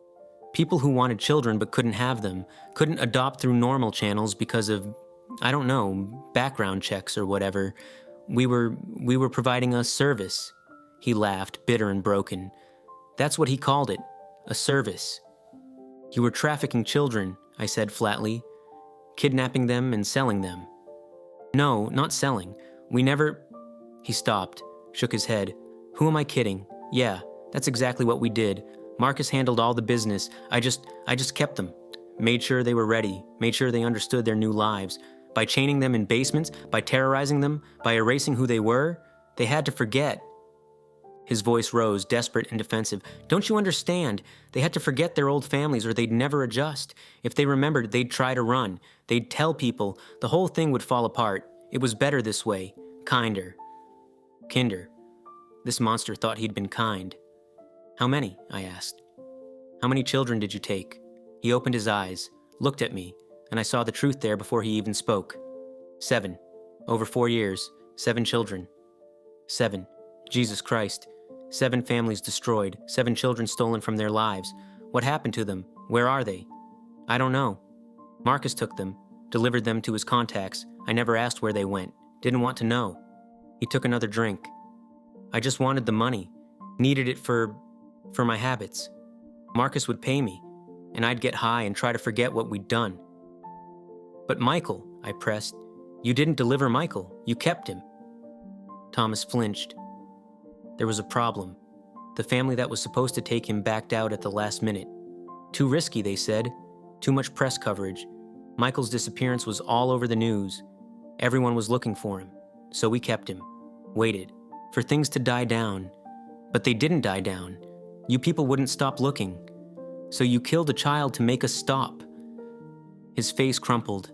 people who wanted children but couldn't have them, couldn't adopt through normal channels because of, I don't know, background checks or whatever. We were providing a service." He laughed, bitter and broken. "That's what he called it, a service." "You were trafficking children," I said flatly. "Kidnapping them and selling them." "No, not selling. We never—" He stopped, shook his head. "Who am I kidding? Yeah, that's exactly what we did. Marcus handled all the business. I just kept them. Made sure they were ready, made sure they understood their new lives. By chaining them in basements, by terrorizing them, by erasing who they were, they had to forget." His voice rose, desperate and defensive. "Don't you understand? They had to forget their old families or they'd never adjust. If they remembered, they'd try to run. They'd tell people. The whole thing would fall apart. It was better this way. Kinder. Kinder." This monster thought he'd been kind. "How many?" I asked. "How many children did you take?" He opened his eyes, looked at me, and I saw the truth there before he even spoke. 7. Over 4 years, 7 children. 7. Jesus Christ. 7 families destroyed, 7 children stolen from their lives. What happened to them? Where are they? I don't know. Marcus took them, delivered them to his contacts. I never asked where they went, didn't want to know. He took another drink. "I just wanted the money, needed it for my habits. Marcus would pay me, and I'd get high and try to forget what we'd done." "But Michael," I pressed. "You didn't deliver Michael, you kept him." Thomas flinched. There was a problem. The family that was supposed to take him backed out at the last minute. Too risky, they said. Too much press coverage. Michael's disappearance was all over the news. Everyone was looking for him. So we kept him. Waited. For things to die down. But they didn't die down. You people wouldn't stop looking. So you killed a child to make us stop." His face crumpled.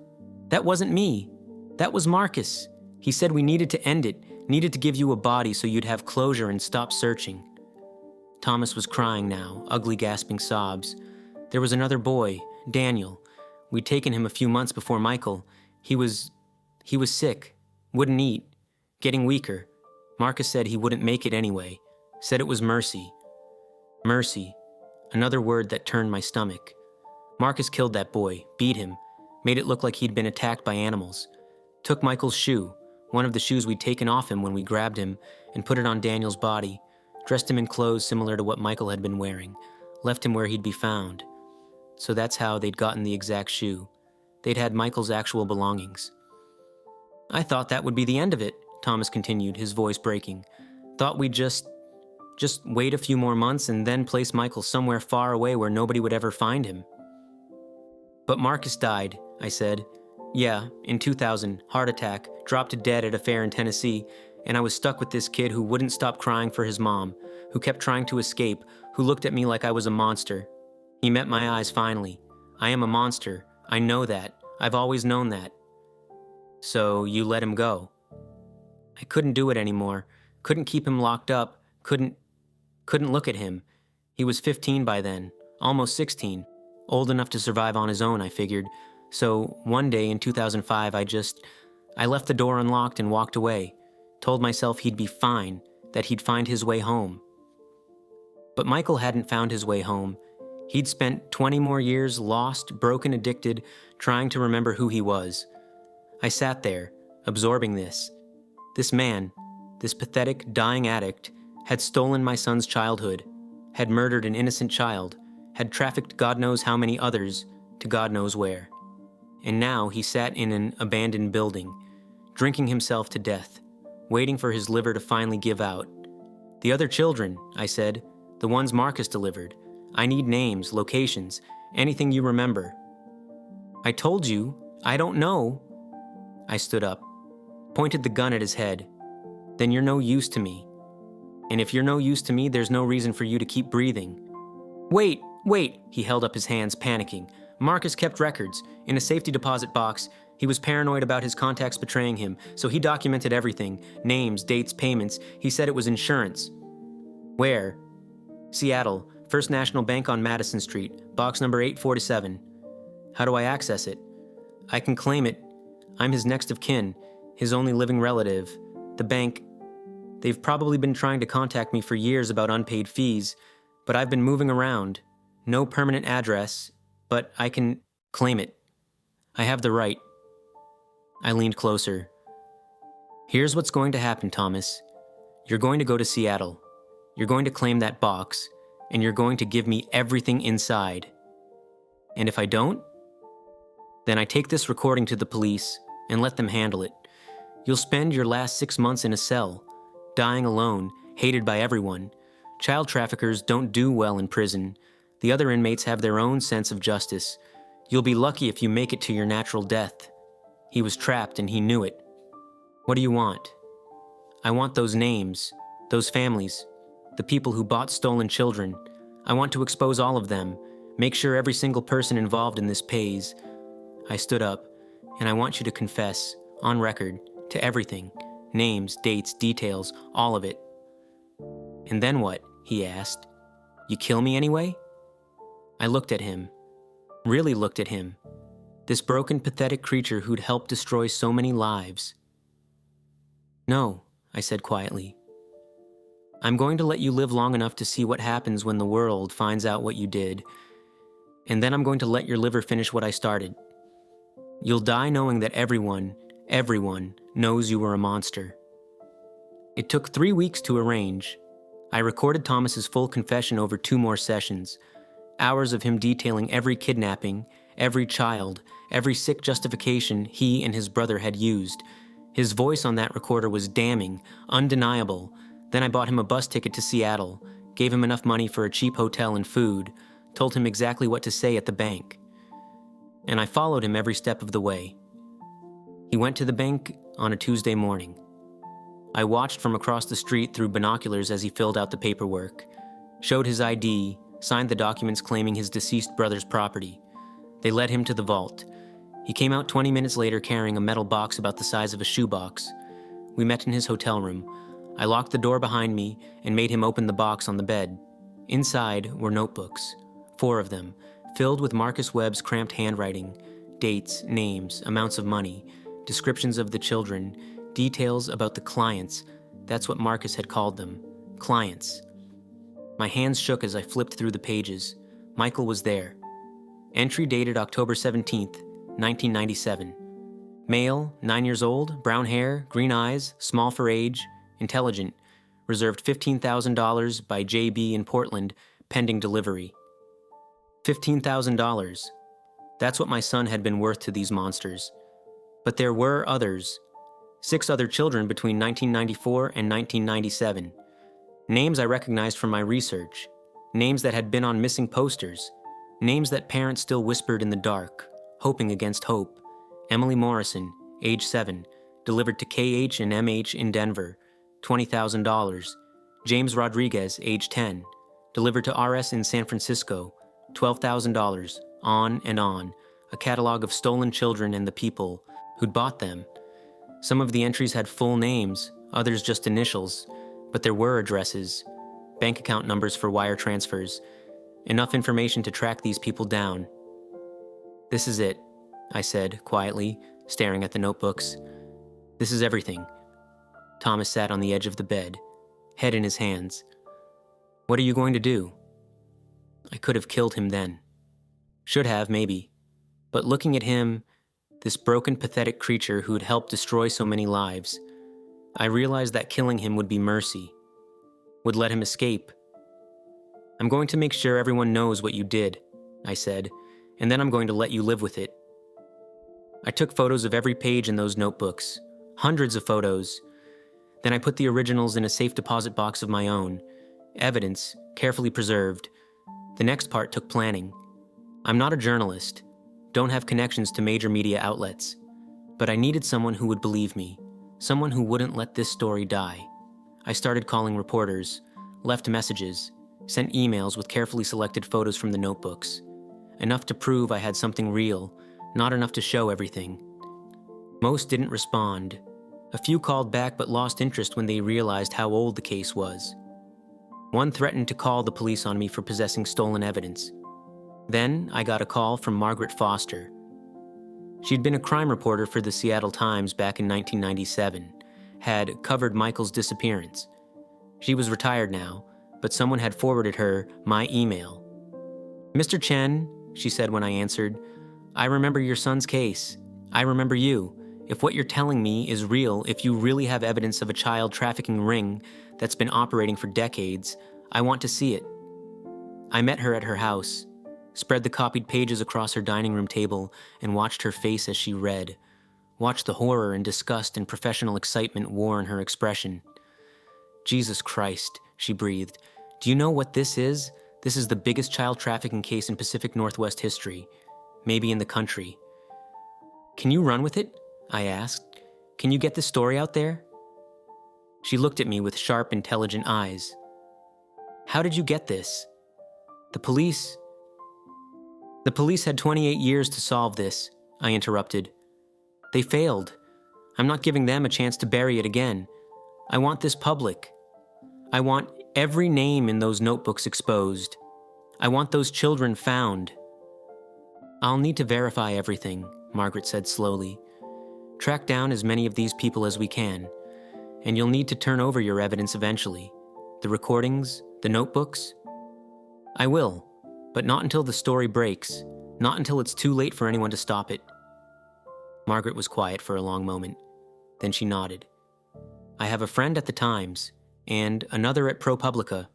"That wasn't me. That was Marcus. He said we needed to end it, needed to give you a body so you'd have closure and stop searching." Thomas was crying now, ugly gasping sobs. There was another boy, Daniel. We'd taken him a few months before Michael. He was sick, wouldn't eat, getting weaker. Marcus said he wouldn't make it anyway. Said it was mercy. Mercy. Another word that turned my stomach. Marcus killed that boy, beat him, made it look like he'd been attacked by animals. Took Michael's shoe, one of the shoes we'd taken off him when we grabbed him, and put it on Daniel's body. Dressed him in clothes similar to what Michael had been wearing. Left him where he'd be found. So that's how they'd gotten the exact shoe. They'd had Michael's actual belongings. "I thought that would be the end of it," Thomas continued, his voice breaking. "Thought we'd just wait a few more months and then place Michael somewhere far away where nobody would ever find him." "But Marcus died," I said. "Yeah, in 2000, heart attack, dropped dead at a fair in Tennessee, and I was stuck with this kid who wouldn't stop crying for his mom, who kept trying to escape, who looked at me like I was a monster. He met my eyes finally. I am a monster. I know that. I've always known that." "So you let him go?" "I couldn't do it anymore. Couldn't keep him locked up. Couldn't look at him. He was 15 by then, almost 16. Old enough to survive on his own, I figured. So one day in 2005, I left the door unlocked and walked away. Told myself he'd be fine, that he'd find his way home. But Michael hadn't found his way home. He'd spent 20 more years lost, broken, addicted, trying to remember who he was. I sat there, absorbing this. This man, this pathetic, dying addict, had stolen my son's childhood, had murdered an innocent child, had trafficked God knows how many others to God knows where. And now he sat in an abandoned building, drinking himself to death, waiting for his liver to finally give out. "The other children," I said, "the ones Marcus delivered. I need names, locations, anything you remember." "I told you, I don't know." I stood up, pointed the gun at his head. "Then you're no use to me. And if you're no use to me, there's no reason for you to keep breathing." Wait, he held up his hands, panicking. "Marcus kept records, in a safety deposit box. He was paranoid about his contacts betraying him, so he documented everything, names, dates, payments. He said it was insurance." "Where?" "Seattle, First National Bank on Madison Street, box number 847. "How do I access it?" "I can claim it. I'm his next of kin, his only living relative. The bank, they've probably been trying to contact me for years about unpaid fees, but I've been moving around. No permanent address, but I can claim it. I have the right." I leaned closer. "Here's what's going to happen, Thomas. You're going to go to Seattle. You're going to claim that box, and you're going to give me everything inside. And if I don't, then I take this recording to the police and let them handle it. You'll spend your last 6 months in a cell, dying alone, hated by everyone. Child traffickers don't do well in prison. The other inmates have their own sense of justice. You'll be lucky if you make it to your natural death. He was trapped and he knew it. What do you want?" "I want those names, those families, the people who bought stolen children. I want to expose all of them, make sure every single person involved in this pays." I stood up, "And I want you to confess, on record, to everything. Names, dates, details, all of it." "And then what?" he asked. "You kill me anyway?" I looked at him, really looked at him, this broken, pathetic creature who'd helped destroy so many lives. "No," I said quietly. "I'm going to let you live long enough to see what happens when the world finds out what you did, and then I'm going to let your liver finish what I started. You'll die knowing that everyone knows you were a monster." It took 3 weeks to arrange. I recorded Thomas's full confession over 2 more sessions, hours of him detailing every kidnapping, every child, every sick justification he and his brother had used. His voice on that recorder was damning, undeniable. Then I bought him a bus ticket to Seattle, gave him enough money for a cheap hotel and food, told him exactly what to say at the bank. And I followed him every step of the way. He went to the bank on a Tuesday morning. I watched from across the street through binoculars as he filled out the paperwork. showed his ID, signed the documents claiming his deceased brother's property. They led him to the vault. He came out 20 minutes later carrying a metal box about the size of a shoebox. We met in his hotel room. I locked the door behind me and made him open the box on the bed. Inside were notebooks, 4 of them, filled with Marcus Webb's cramped handwriting, dates, names, amounts of money, descriptions of the children, details about the clients. That's what Marcus had called them, clients. My hands shook as I flipped through the pages. Michael was there. Entry dated October 17th, 1997. Male, 9 years old, brown hair, green eyes, small for age, intelligent. Reserved $15,000 by JB in Portland, pending delivery. $15,000. That's what my son had been worth to these monsters. But there were others. 6 other children between 1994 and 1997. Names I recognized from my research. Names that had been on missing posters. Names that parents still whispered in the dark, hoping against hope. Emily Morrison, age 7, delivered to KH and MH in Denver, $20,000. James Rodriguez, age 10, delivered to RS in San Francisco, $12,000. On and on, a catalog of stolen children and the people who'd bought them. Some of the entries had full names, others just initials, but there were addresses, bank account numbers for wire transfers, enough information to track these people down. "This is it," I said quietly, staring at the notebooks. "This is everything." Thomas sat on the edge of the bed, head in his hands. "What are you going to do?" I could have killed him then. Should have, maybe. But looking at him, this broken, pathetic creature who'd helped destroy so many lives, I realized that killing him would be mercy, would let him escape. "I'm going to make sure everyone knows what you did," I said, "and then I'm going to let you live with it." I took photos of every page in those notebooks, hundreds of photos. Then I put the originals in a safe deposit box of my own, evidence, carefully preserved. The next part took planning. I'm not a journalist, don't have connections to major media outlets, but I needed someone who would believe me, someone who wouldn't let this story die. I started calling reporters, left messages, sent emails with carefully selected photos from the notebooks. Enough to prove I had something real, not enough to show everything. Most didn't respond. A few called back but lost interest when they realized how old the case was. One threatened to call the police on me for possessing stolen evidence. Then I got a call from Margaret Foster. She'd been a crime reporter for the Seattle Times back in 1997, had covered Michael's disappearance. She was retired now, but someone had forwarded her my email. "Mr. Chen," she said when I answered, "I remember your son's case. I remember you. If what you're telling me is real, if you really have evidence of a child trafficking ring that's been operating for decades, I want to see it." I met her at her house, spread the copied pages across her dining room table, and watched her face as she read. Watched the horror and disgust and professional excitement war in her expression. "Jesus Christ," she breathed. "Do you know what this is? This is the biggest child trafficking case in Pacific Northwest history, maybe in the country." "Can you run with it?" I asked. "Can you get this story out there?" She looked at me with sharp, intelligent eyes. "How did you get this?" The police had 28 years to solve this," I interrupted. "They failed. I'm not giving them a chance to bury it again. I want this public. I want every name in those notebooks exposed. I want those children found." "I'll need to verify everything," Margaret said slowly. "Track down as many of these people as we can, and you'll need to turn over your evidence eventually. The recordings, the notebooks." "I will, but not until the story breaks, not until it's too late for anyone to stop it." Margaret was quiet for a long moment. Then she nodded. "I have a friend at the Times, and another at ProPublica.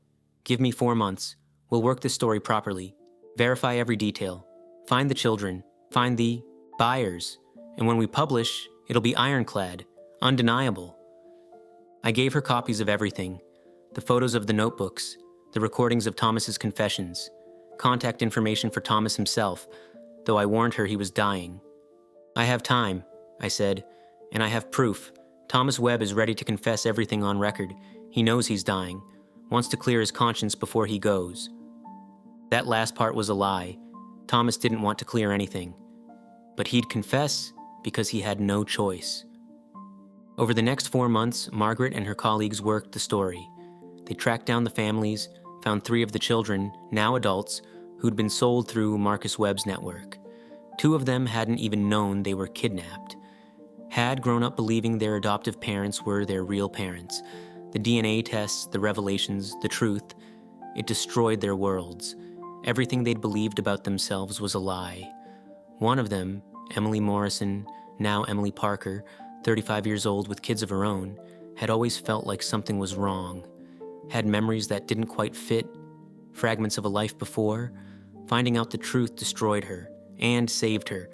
Give me 4 months. We'll work this story properly, verify every detail, find the children, find the buyers, and when we publish, it'll be ironclad, undeniable." I gave her copies of everything, the photos of the notebooks, the recordings of Thomas's confessions, contact information for Thomas himself, though I warned her he was dying. "I have time," I said, "and I have proof. Thomas Webb is ready to confess everything on record. He knows he's dying. wants to clear his conscience before he goes. That last part was a lie. Thomas didn't want to clear anything. But he'd confess because he had no choice. Over the next 4 months, Margaret and her colleagues worked the story. They tracked down the families, found 3 of the children, now adults, who'd been sold through Marcus Webb's network. 2 of them hadn't even known they were kidnapped. Had grown up believing their adoptive parents were their real parents. The DNA tests, the revelations, the truth, it destroyed their worlds. Everything they'd believed about themselves was a lie. One of them, Emily Morrison, now Emily Parker, 35 years old with kids of her own, had always felt like something was wrong. Had memories that didn't quite fit, fragments of a life before. Finding out the truth destroyed her, and saved her.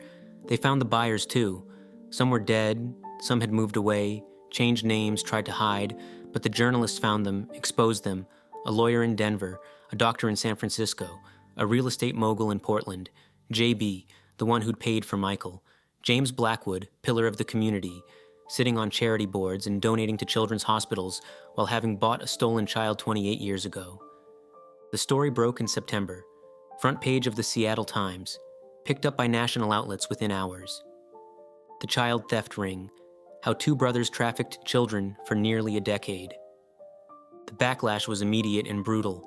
They found the buyers too. Some were dead, some had moved away, changed names, tried to hide, but the journalists found them, exposed them. A lawyer in Denver, a doctor in San Francisco, a real estate mogul in Portland, JB, the one who'd paid for Michael, James Blackwood, pillar of the community, sitting on charity boards and donating to children's hospitals while having bought a stolen child 28 years ago. The story broke in September. Front page of the Seattle Times, picked up by national outlets within hours. The child theft ring, how 2 brothers trafficked children for nearly a decade. The backlash was immediate and brutal.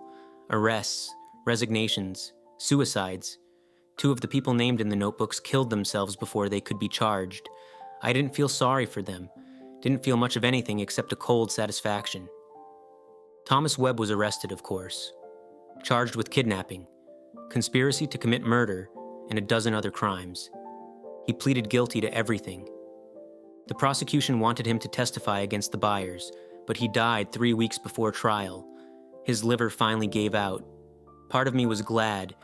Arrests, resignations, suicides. 2 of the people named in the notebooks killed themselves before they could be charged. I didn't feel sorry for them. Didn't feel much of anything except a cold satisfaction. Thomas Webb was arrested, of course. Charged with kidnapping, conspiracy to commit murder, and a dozen other crimes. He pleaded guilty to everything. The prosecution wanted him to testify against the buyers, but he died 3 weeks before trial. His liver finally gave out. Part of me was glad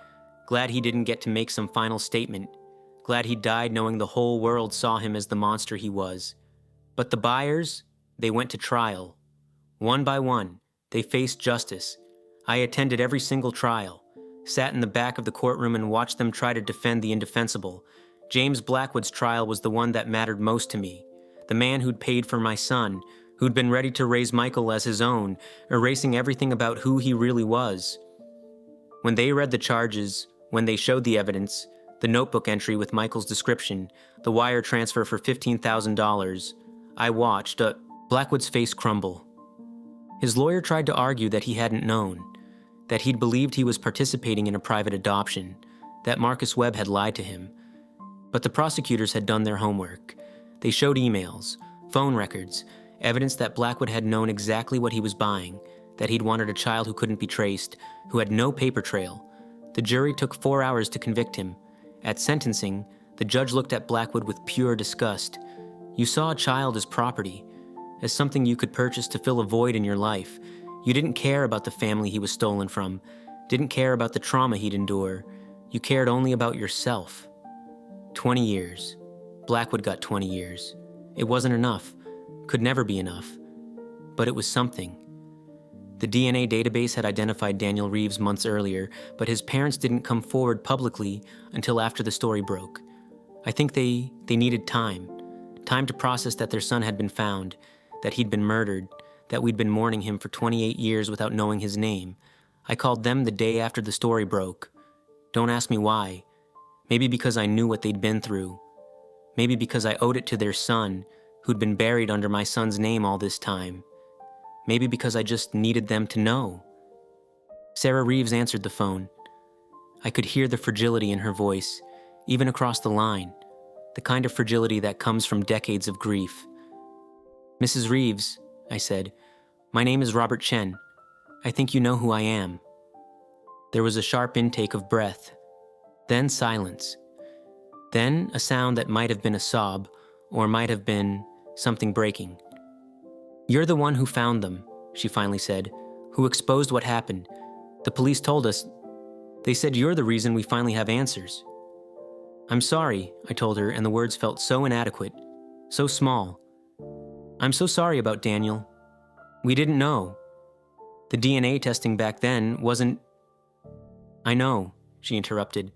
he didn't get to make some final statement, glad he died knowing the whole world saw him as the monster he was. But the buyers, they went to trial. One by one, they faced justice. I attended every single trial, sat in the back of the courtroom and watched them try to defend the indefensible. James Blackwood's trial was the one that mattered most to me. The man who'd paid for my son, who'd been ready to raise Michael as his own, erasing everything about who he really was. When they read the charges, when they showed the evidence, the notebook entry with Michael's description, the wire transfer for $15,000, I watched Blackwood's face crumble. His lawyer tried to argue that he hadn't known, that he'd believed he was participating in a private adoption, that Marcus Webb had lied to him. But the prosecutors had done their homework. They showed emails, phone records, evidence that Blackwood had known exactly what he was buying, that he'd wanted a child who couldn't be traced, who had no paper trail. The jury took 4 hours to convict him. At sentencing, the judge looked at Blackwood with pure disgust. You saw a child as property, as something you could purchase to fill a void in your life. You didn't care about the family he was stolen from, didn't care about the trauma he'd endure. You cared only about yourself. 20 years. Blackwood got 20 years. It wasn't enough, could never be enough, but it was something. The DNA database had identified Daniel Reeves months earlier, but his parents didn't come forward publicly until after the story broke. I think they needed time to process that their son had been found, that he'd been murdered, that we'd been mourning him for 28 years without knowing his name. I called them the day after the story broke. Don't ask me why. Maybe because I knew what they'd been through. Maybe because I owed it to their son, who'd been buried under my son's name all this time. Maybe because I just needed them to know. Sarah Reeves answered the phone. I could hear the fragility in her voice, even across the line, the kind of fragility that comes from decades of grief. Mrs. Reeves, I said, my name is Robert Chen. I think you know who I am. There was a sharp intake of breath, then silence, then a sound that might have been a sob, or might have been something breaking. You're the one who found them, she finally said, who exposed what happened. The police told us. They said you're the reason we finally have answers. I'm sorry, I told her, and the words felt so inadequate, so small. I'm so sorry about Daniel. We didn't know. The DNA testing back then wasn't... I know, she interrupted.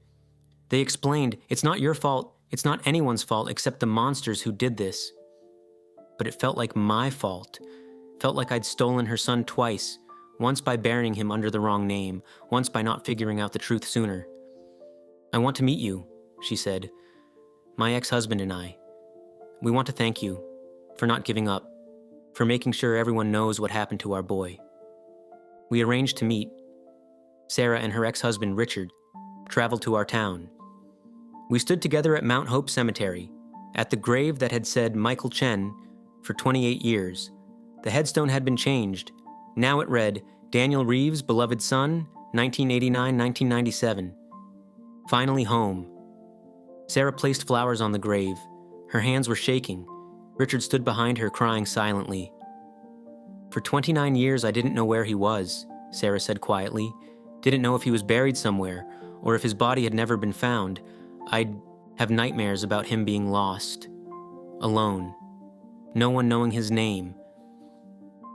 They explained, it's not your fault, it's not anyone's fault except the monsters who did this. But it felt like my fault. Felt like I'd stolen her son twice, once by burying him under the wrong name, once by not figuring out the truth sooner. "I want to meet you," she said. "My ex-husband and I. We want to thank you for not giving up, for making sure everyone knows what happened to our boy." We arranged to meet. Sarah and her ex-husband, Richard, traveled to our town. We stood together at Mount Hope Cemetery, at the grave that had said Michael Chen for 28 years. The headstone had been changed. Now it read, "Daniel Reeves, beloved son, 1989-1997. Finally home." Sarah placed flowers on the grave. Her hands were shaking. Richard stood behind her, crying silently. "For 29 years, I didn't know where he was," Sarah said quietly. "Didn't know if he was buried somewhere, or if his body had never been found. I'd have nightmares about him being lost. Alone. No one knowing his name."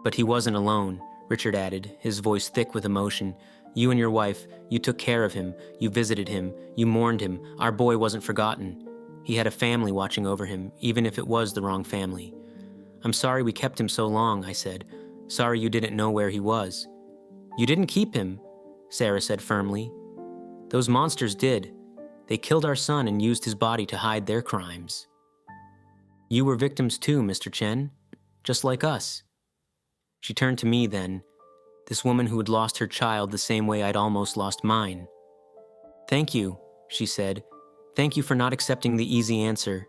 "But he wasn't alone," Richard added, his voice thick with emotion. "You and your wife, you took care of him, you visited him, you mourned him. Our boy wasn't forgotten. He had a family watching over him, even if it was the wrong family." "I'm sorry we kept him so long," I said. "Sorry you didn't know where he was." "You didn't keep him," Sarah said firmly. "Those monsters did. They killed our son and used his body to hide their crimes. You were victims too, Mr. Chen, just like us." She turned to me then, this woman who had lost her child the same way I'd almost lost mine. "Thank you," she said. "Thank you for not accepting the easy answer.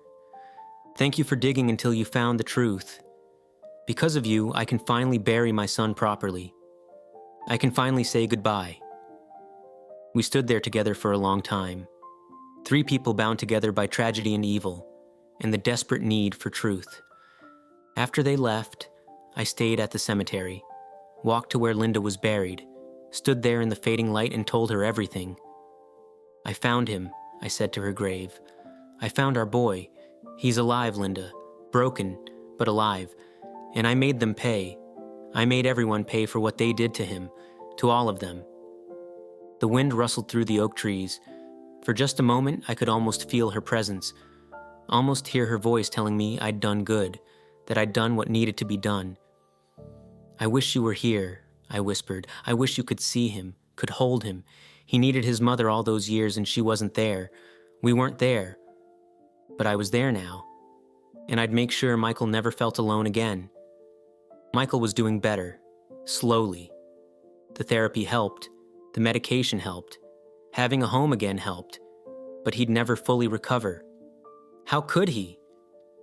Thank you for digging until you found the truth. Because of you, I can finally bury my son properly. I can finally say goodbye." We stood there together for a long time. 3 people bound together by tragedy and evil, and the desperate need for truth. After they left, I stayed at the cemetery, walked to where Linda was buried, stood there in the fading light and told her everything. "I found him," I said to her grave. "I found our boy. He's alive, Linda. Broken, but alive. And I made them pay. I made everyone pay for what they did to him, to all of them." The wind rustled through the oak trees. For just a moment, I could almost feel her presence, almost hear her voice telling me I'd done good, that I'd done what needed to be done. "I wish you were here," I whispered. "I wish you could see him, could hold him. He needed his mother all those years and she wasn't there. We weren't there. But I was there now. And I'd make sure Michael never felt alone again." Michael was doing better, slowly. The therapy helped. The medication helped. Having a home again helped. But he'd never fully recover. How could he?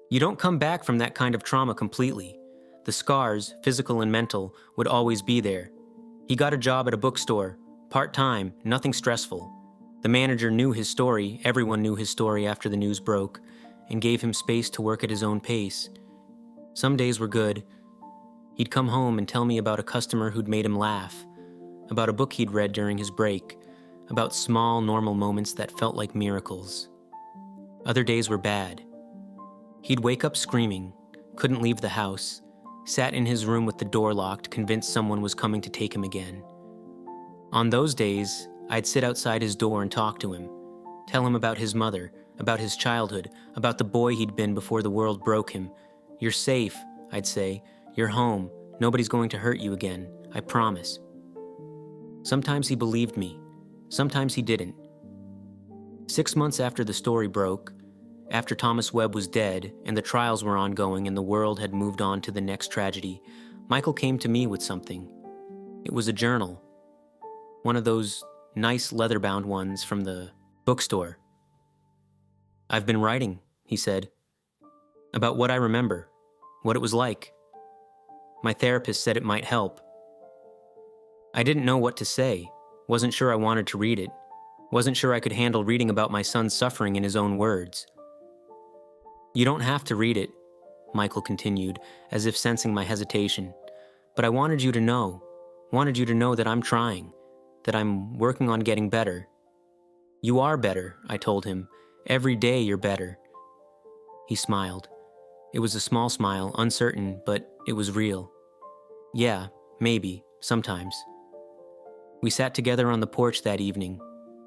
You don't come back from that kind of trauma completely. The scars, physical and mental, would always be there. He got a job at a bookstore, part-time, nothing stressful. The manager knew his story, everyone knew his story after the news broke, and gave him space to work at his own pace. Some days were good. He'd come home and tell me about a customer who'd made him laugh, about a book he'd read during his break, about small, normal moments that felt like miracles. Other days were bad. He'd wake up screaming, couldn't leave the house, sat in his room with the door locked, convinced someone was coming to take him again. On those days, I'd sit outside his door and talk to him, tell him about his mother, about his childhood, about the boy he'd been before the world broke him. "You're safe," I'd say. "You're home. Nobody's going to hurt you again. I promise." Sometimes he believed me. Sometimes he didn't. 6 months after the story broke, after Thomas Webb was dead and the trials were ongoing and the world had moved on to the next tragedy, Michael came to me with something. It was a journal. One of those nice leather-bound ones from the bookstore. "I've been writing," he said, "about what I remember, what it was like. My therapist said it might help." I didn't know what to say, wasn't sure I wanted to read it, wasn't sure I could handle reading about my son's suffering in his own words. "You don't have to read it," Michael continued, as if sensing my hesitation. "But I wanted you to know that I'm trying, that I'm working on getting better." "You are better," I told him. "Every day you're better." He smiled. It was a small smile, uncertain, but it was real. "Yeah, maybe, sometimes." We sat together on the porch that evening.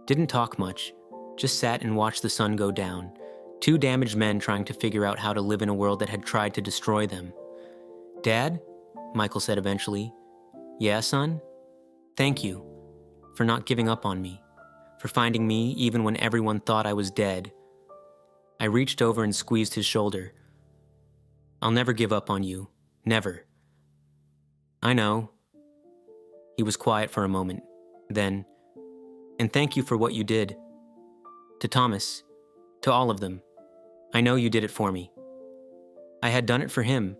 Didn't talk much, just sat and watched the sun go down. 2 damaged men trying to figure out how to live in a world that had tried to destroy them. "Dad?" Michael said eventually. "Yeah, son?" Thank you for not giving up on me, for finding me even when everyone thought I was dead. I reached over and squeezed his shoulder. I'll never give up on you. Never. I know. He was quiet for a moment. Then, and thank you for what you did. To Thomas, to all of them. I know you did it for me. I had done it for him,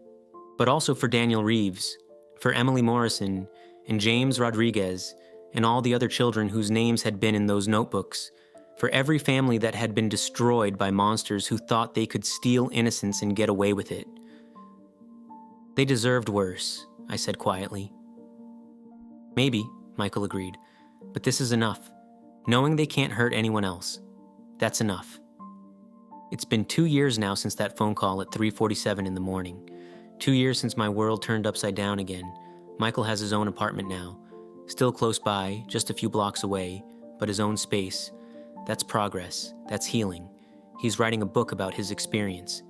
but also for Daniel Reeves, for Emily Morrison, and James Rodriguez, and all the other children whose names had been in those notebooks, for every family that had been destroyed by monsters who thought they could steal innocence and get away with it. They deserved worse, I said quietly. Maybe, Michael agreed, but this is enough. Knowing they can't hurt anyone else. That's enough. It's been 2 years now since that phone call at 3:47 in the morning. 2 years since my world turned upside down again. Michael has his own apartment now. Still close by, just a few blocks away, but his own space. That's progress. That's healing. He's writing a book about his experience.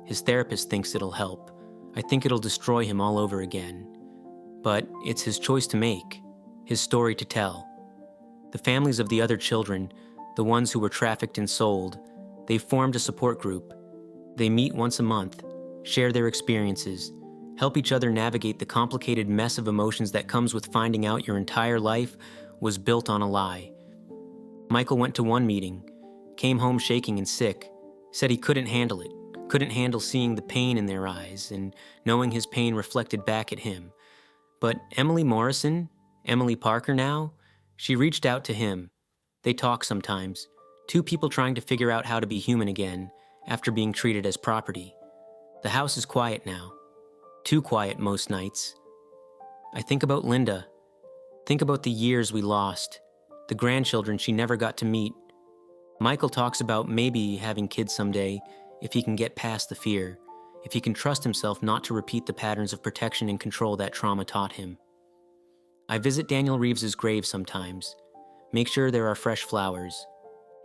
His therapist thinks it'll help. I think it'll destroy him all over again. But it's his choice to make, his story to tell. The families of the other children, the ones who were trafficked and sold, they formed a support group. They meet once a month, share their experiences, help each other navigate the complicated mess of emotions that comes with finding out your entire life was built on a lie. Michael went to one meeting, came home shaking and sick, said he couldn't handle it, couldn't handle seeing the pain in their eyes and knowing his pain reflected back at him. But Emily Morrison, Emily Parker now, she reached out to him. They talk sometimes, two people trying to figure out how to be human again after being treated as property. The house is quiet now. Too quiet most nights. I think about Linda. Think about the years we lost, the grandchildren she never got to meet. Michael talks about maybe having kids someday if he can get past the fear, if he can trust himself not to repeat the patterns of protection and control that trauma taught him. I visit Daniel Reeves's grave sometimes, make sure there are fresh flowers.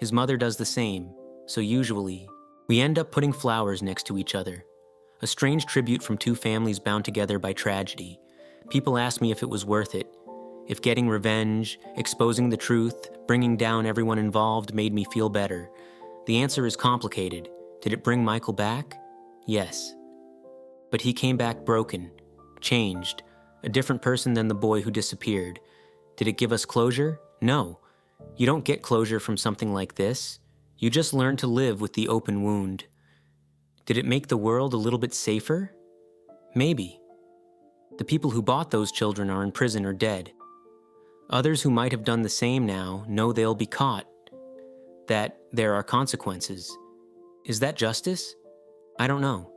His mother does the same, so usually, we end up putting flowers next to each other. A strange tribute from two families bound together by tragedy. People ask me if it was worth it, if getting revenge, exposing the truth, bringing down everyone involved made me feel better. The answer is complicated. Did it bring Michael back? Yes. But he came back broken, changed, a different person than the boy who disappeared. Did it give us closure? No. You don't get closure from something like this. You just learn to live with the open wound. Did it make the world a little bit safer? Maybe. The people who bought those children are in prison or dead. Others who might have done the same now know they'll be caught, that there are consequences. Is that justice? I don't know.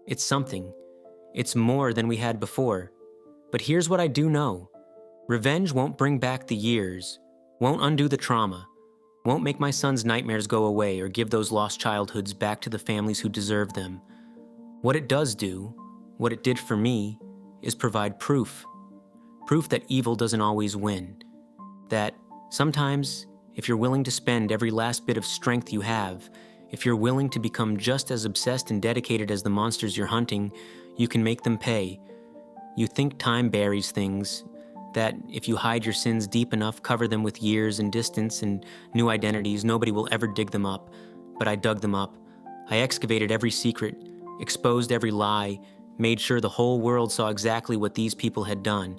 It's something. It's more than we had before. But here's what I do know. Revenge won't bring back the years, won't undo the trauma, won't make my son's nightmares go away or give those lost childhoods back to the families who deserve them. What it does do, what it did for me, is provide proof. Proof that evil doesn't always win. That sometimes, if you're willing to spend every last bit of strength you have, if you're willing to become just as obsessed and dedicated as the monsters you're hunting, you can make them pay. You think time buries things, that if you hide your sins deep enough, cover them with years and distance and new identities, nobody will ever dig them up. But I dug them up. I excavated every secret, exposed every lie, made sure the whole world saw exactly what these people had done.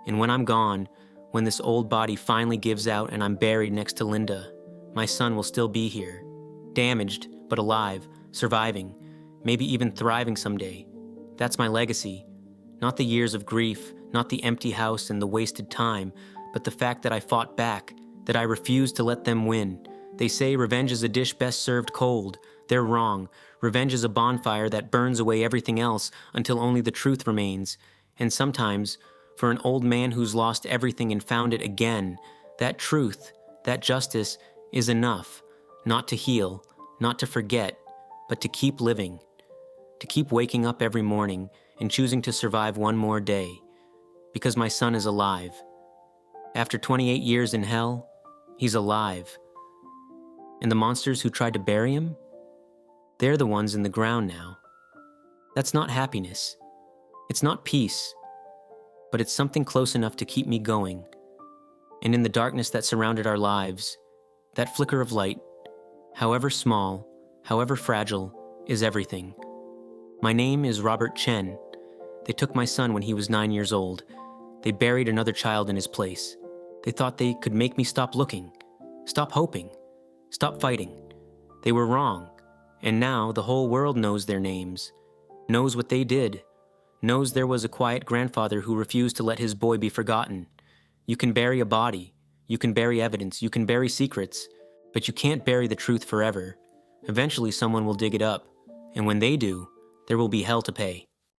And when I'm gone, when this old body finally gives out and I'm buried next to Linda, my son will still be here. Damaged, but alive, surviving, maybe even thriving someday. That's my legacy. Not the years of grief, not the empty house and the wasted time, but the fact that I fought back, that I refused to let them win. They say revenge is a dish best served cold. They're wrong. Revenge is a bonfire that burns away everything else until only the truth remains. And sometimes, for an old man who's lost everything and found it again, that truth, that justice, is enough. Not to heal, not to forget, but to keep living. To keep waking up every morning and choosing to survive one more day. Because my son is alive. After 28 years in hell, he's alive. And the monsters who tried to bury him? They're the ones in the ground now. That's not happiness. It's not peace. But it's something close enough to keep me going. And in the darkness that surrounded our lives, that flicker of light, however small, however fragile, is everything. My name is Robert Chen. They took my son when he was 9 years old. They buried another child in his place. They thought they could make me stop looking, stop hoping, stop fighting. They were wrong. And now the whole world knows their names, knows what they did, knows there was a quiet grandfather who refused to let his boy be forgotten. You can bury a body, you can bury evidence, you can bury secrets, but you can't bury the truth forever. Eventually someone will dig it up, and when they do, there will be hell to pay.